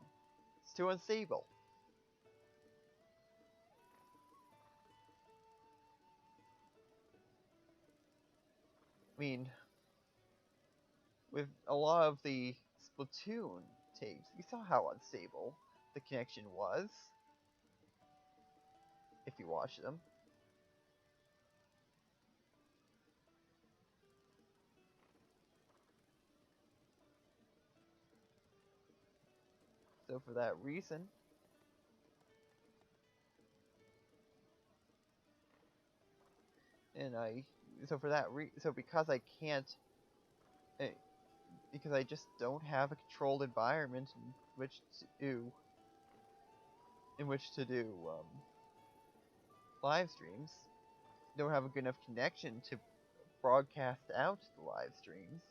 It's too unstable. With a lot of the Splatoon tapes, you saw how unstable the connection was if you watch them. So for that reason, because I can't, because I just don't have a controlled environment in which to do live streams, don't have a good enough connection to broadcast out the live streams.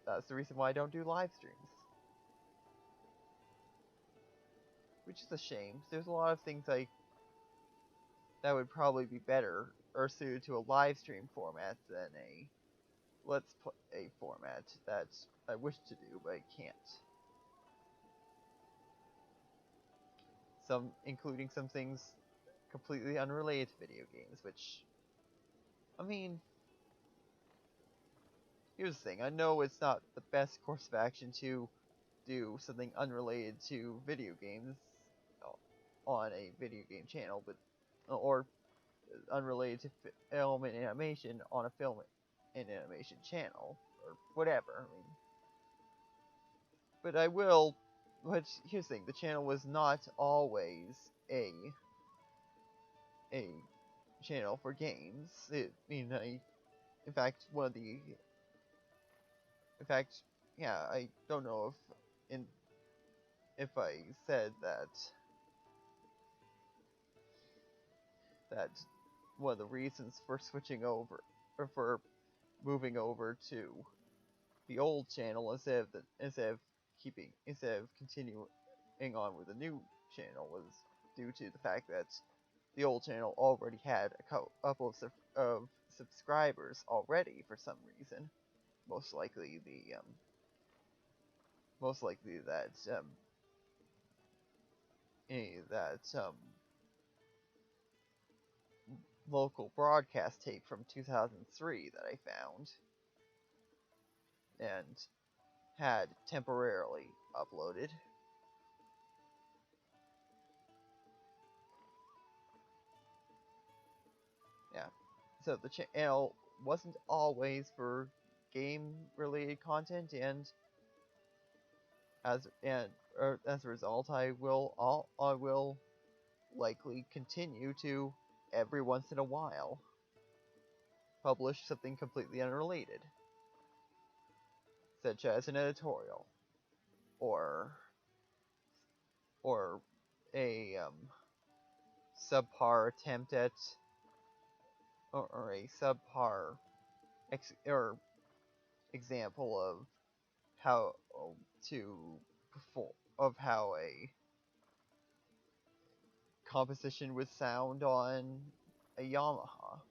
That's the reason why I don't do live streams. Which is a shame. There's a lot of things that would probably be better or suited to a live stream format than a let's play format that I wish to do, but I can't. Including some things completely unrelated to video games, which, here's the thing. I know it's not the best course of action to do something unrelated to video games on a video game channel, or unrelated to film and animation on a film and animation channel, or whatever. But I will. But here's the thing: the channel was not always a channel for games. In fact, I don't know if I said that one of the reasons for switching over, or for moving over to the old channel instead of continuing on with the new channel was due to the fact that the old channel already had a couple of subscribers already for some reason. Most likely that local broadcast tape from 2003 that I found and had temporarily uploaded. Yeah, so the channel wasn't always for game-related content, and as a result, I will likely continue to every once in a while publish something completely unrelated, such as an editorial or a subpar attempt at or a subpar or example of how to perform how a composition would sound on a Yamaha.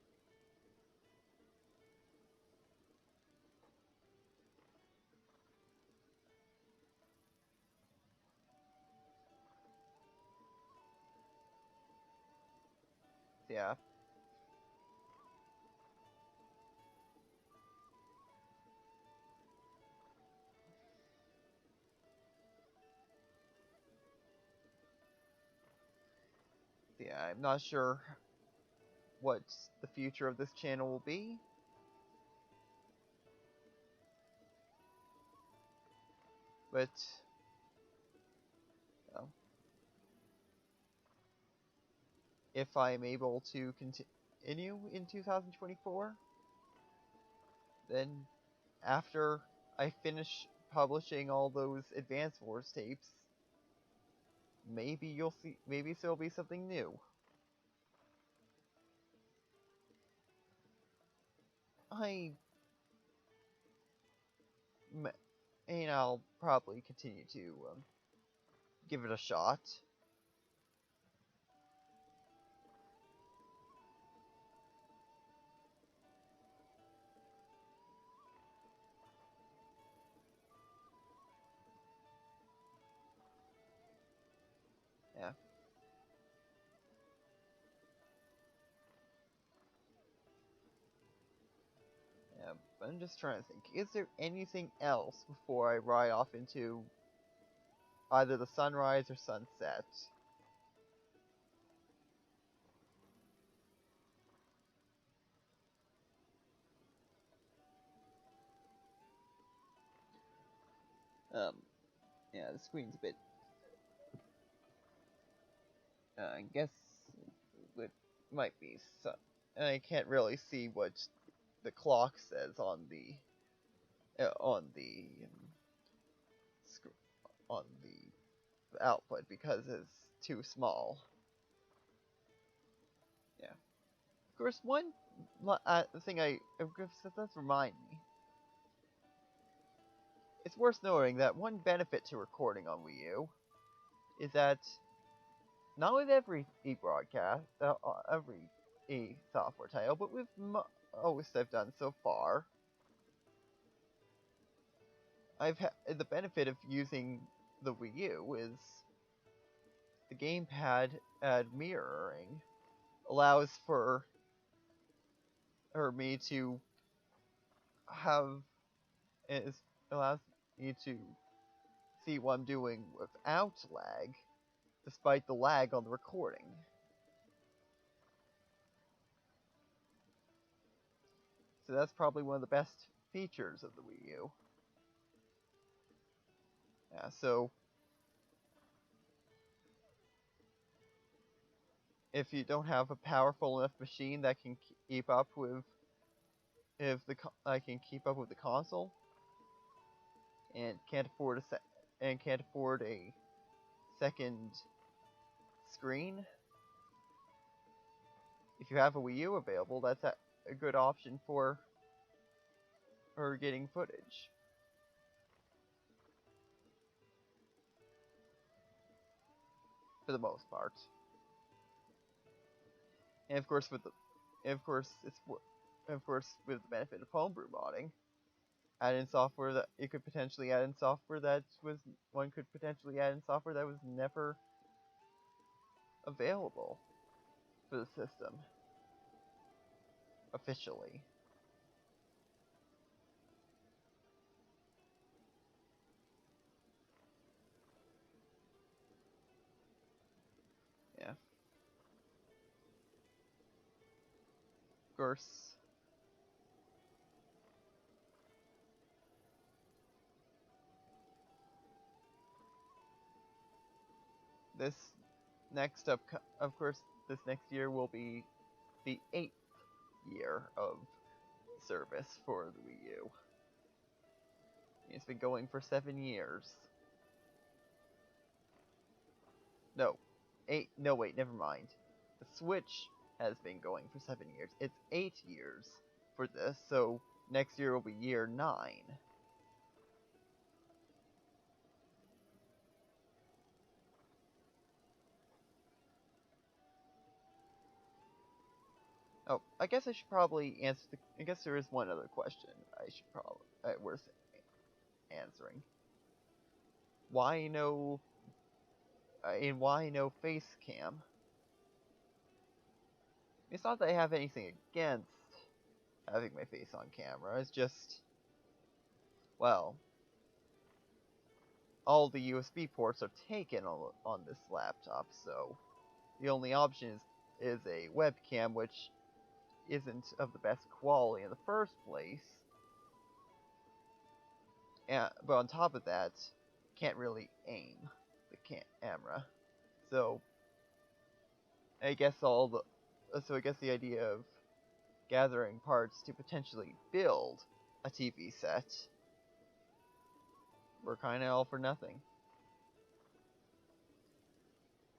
Yeah. yeah, I'm not sure what the future of this channel will be. But, if I'm able to continue in 2024, then after I finish publishing all those Advance Wars tapes, maybe you'll see, maybe there'll be something new. And I'll probably continue to give it a shot. Yeah. Yeah, but I'm just trying to think. Is there anything else before I ride off into either the sunrise or sunset? Um, yeah, the screen's a bit. I guess it might be. I can't really see what the clock says on the on the output because it's too small. Yeah. Of course, one thing that does remind me. It's worth noting that one benefit to recording on Wii U is that not with every e-broadcast, every e-software title, but with most I've done so far, I've had the benefit of using the Wii U is the gamepad mirroring allows for me to have it allows me to see what I'm doing without lag, despite the lag on the recording. So that's probably one of the best features of the Wii U. Yeah, so if you don't have a powerful enough machine that can keep up with the console and can't afford a second screen, if you have a Wii U available, that's a good option for getting footage. For the most part. And of course with the benefit of homebrew modding, one could potentially add in software that was never available for the system officially. Yeah. Of course, this this next year will be the 8th year of service for the Wii U. It's been going for 7 years. No. 8. No, wait, never mind. The Switch has been going for 7 years. It's 8 years for this, so next year will be year 9. Oh, I guess I should probably answer I guess there is one other question I should probably worth answering. Why no face cam? It's not that I have anything against having my face on camera. It's just, well, all the USB ports are taken on this laptop, so the only option is a webcam, which isn't of the best quality in the first place. But on top of that, can't really aim the camera. So I guess the idea of gathering parts to potentially build a TV set were kind of all for nothing.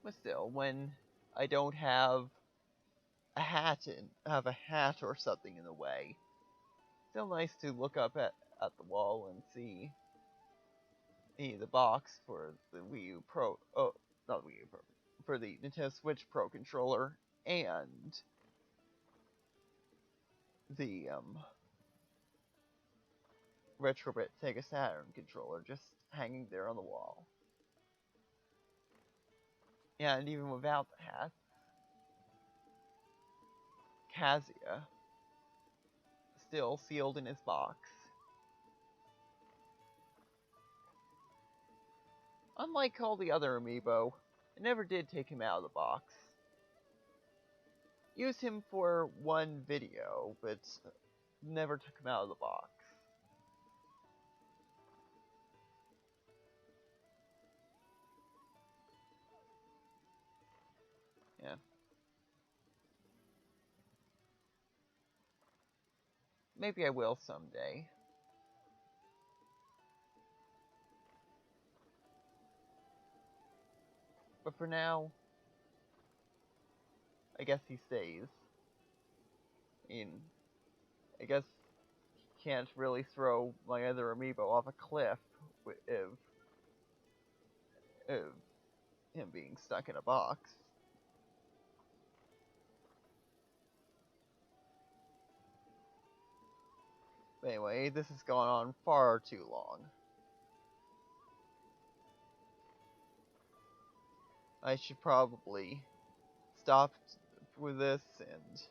But still, when I don't have a hat or something in the way, still nice to look up at the wall and see the box for the Wii U Pro. Oh, not the Wii U Pro. For the Nintendo Switch Pro controller and the Retrobit Sega Saturn controller just hanging there on the wall. Yeah, and even without the hat, Kazuya still sealed in his box. Unlike all the other amiibo, I never did take him out of the box. Used him for one video, but never took him out of the box. Yeah. Maybe I will someday. But for now, I guess he stays. I guess he can't really throw my other amiibo off a cliff of him being stuck in a box. But anyway, this has gone on far too long. I should probably stop with this and,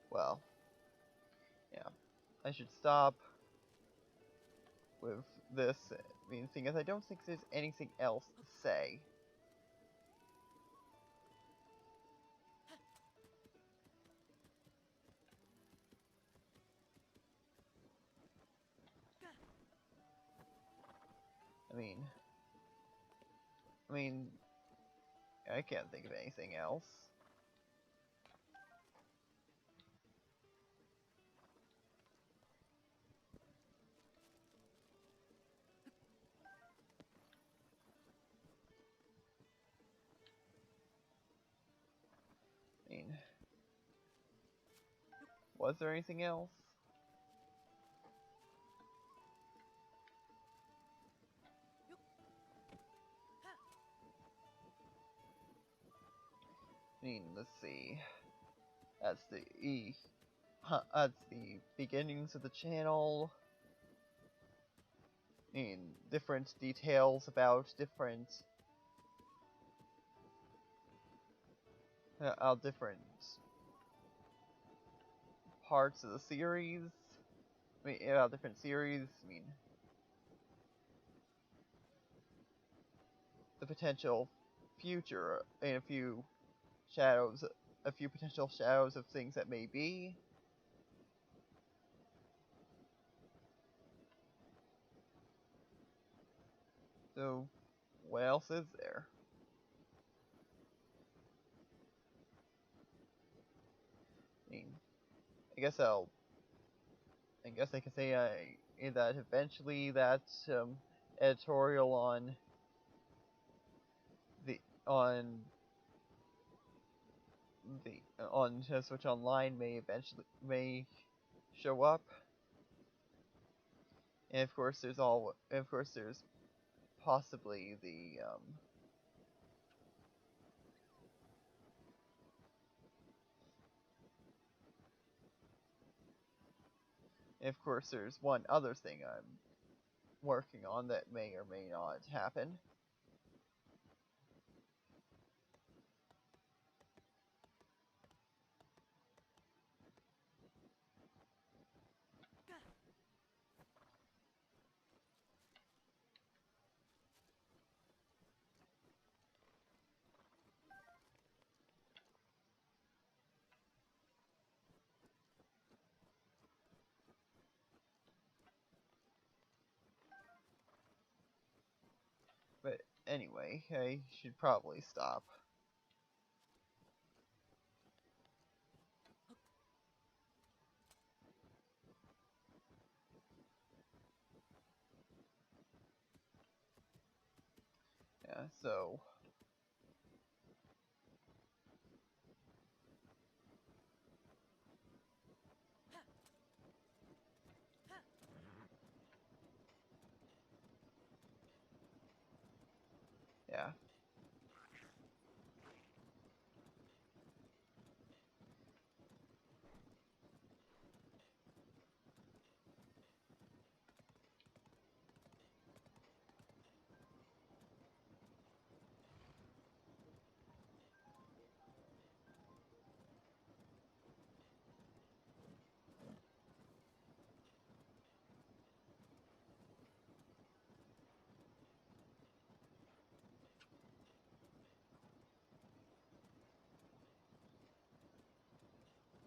well, yeah. I should stop with this. I mean, the thing is, I don't think there's anything else to say. I mean, I can't think of anything else. I mean, was there anything else? I mean, let's see. That's the beginnings of the channel. I mean, different details about different parts of the series. I mean, about different series. I mean, the potential future and a few potential shadows of things that may be. So, what else is there? I mean, I guess I can say that eventually that editorial on Nintendo Switch Online may show up, and of course there's possibly the and of course there's one other thing I'm working on that may or may not happen. Anyway, I should probably stop. Yeah, so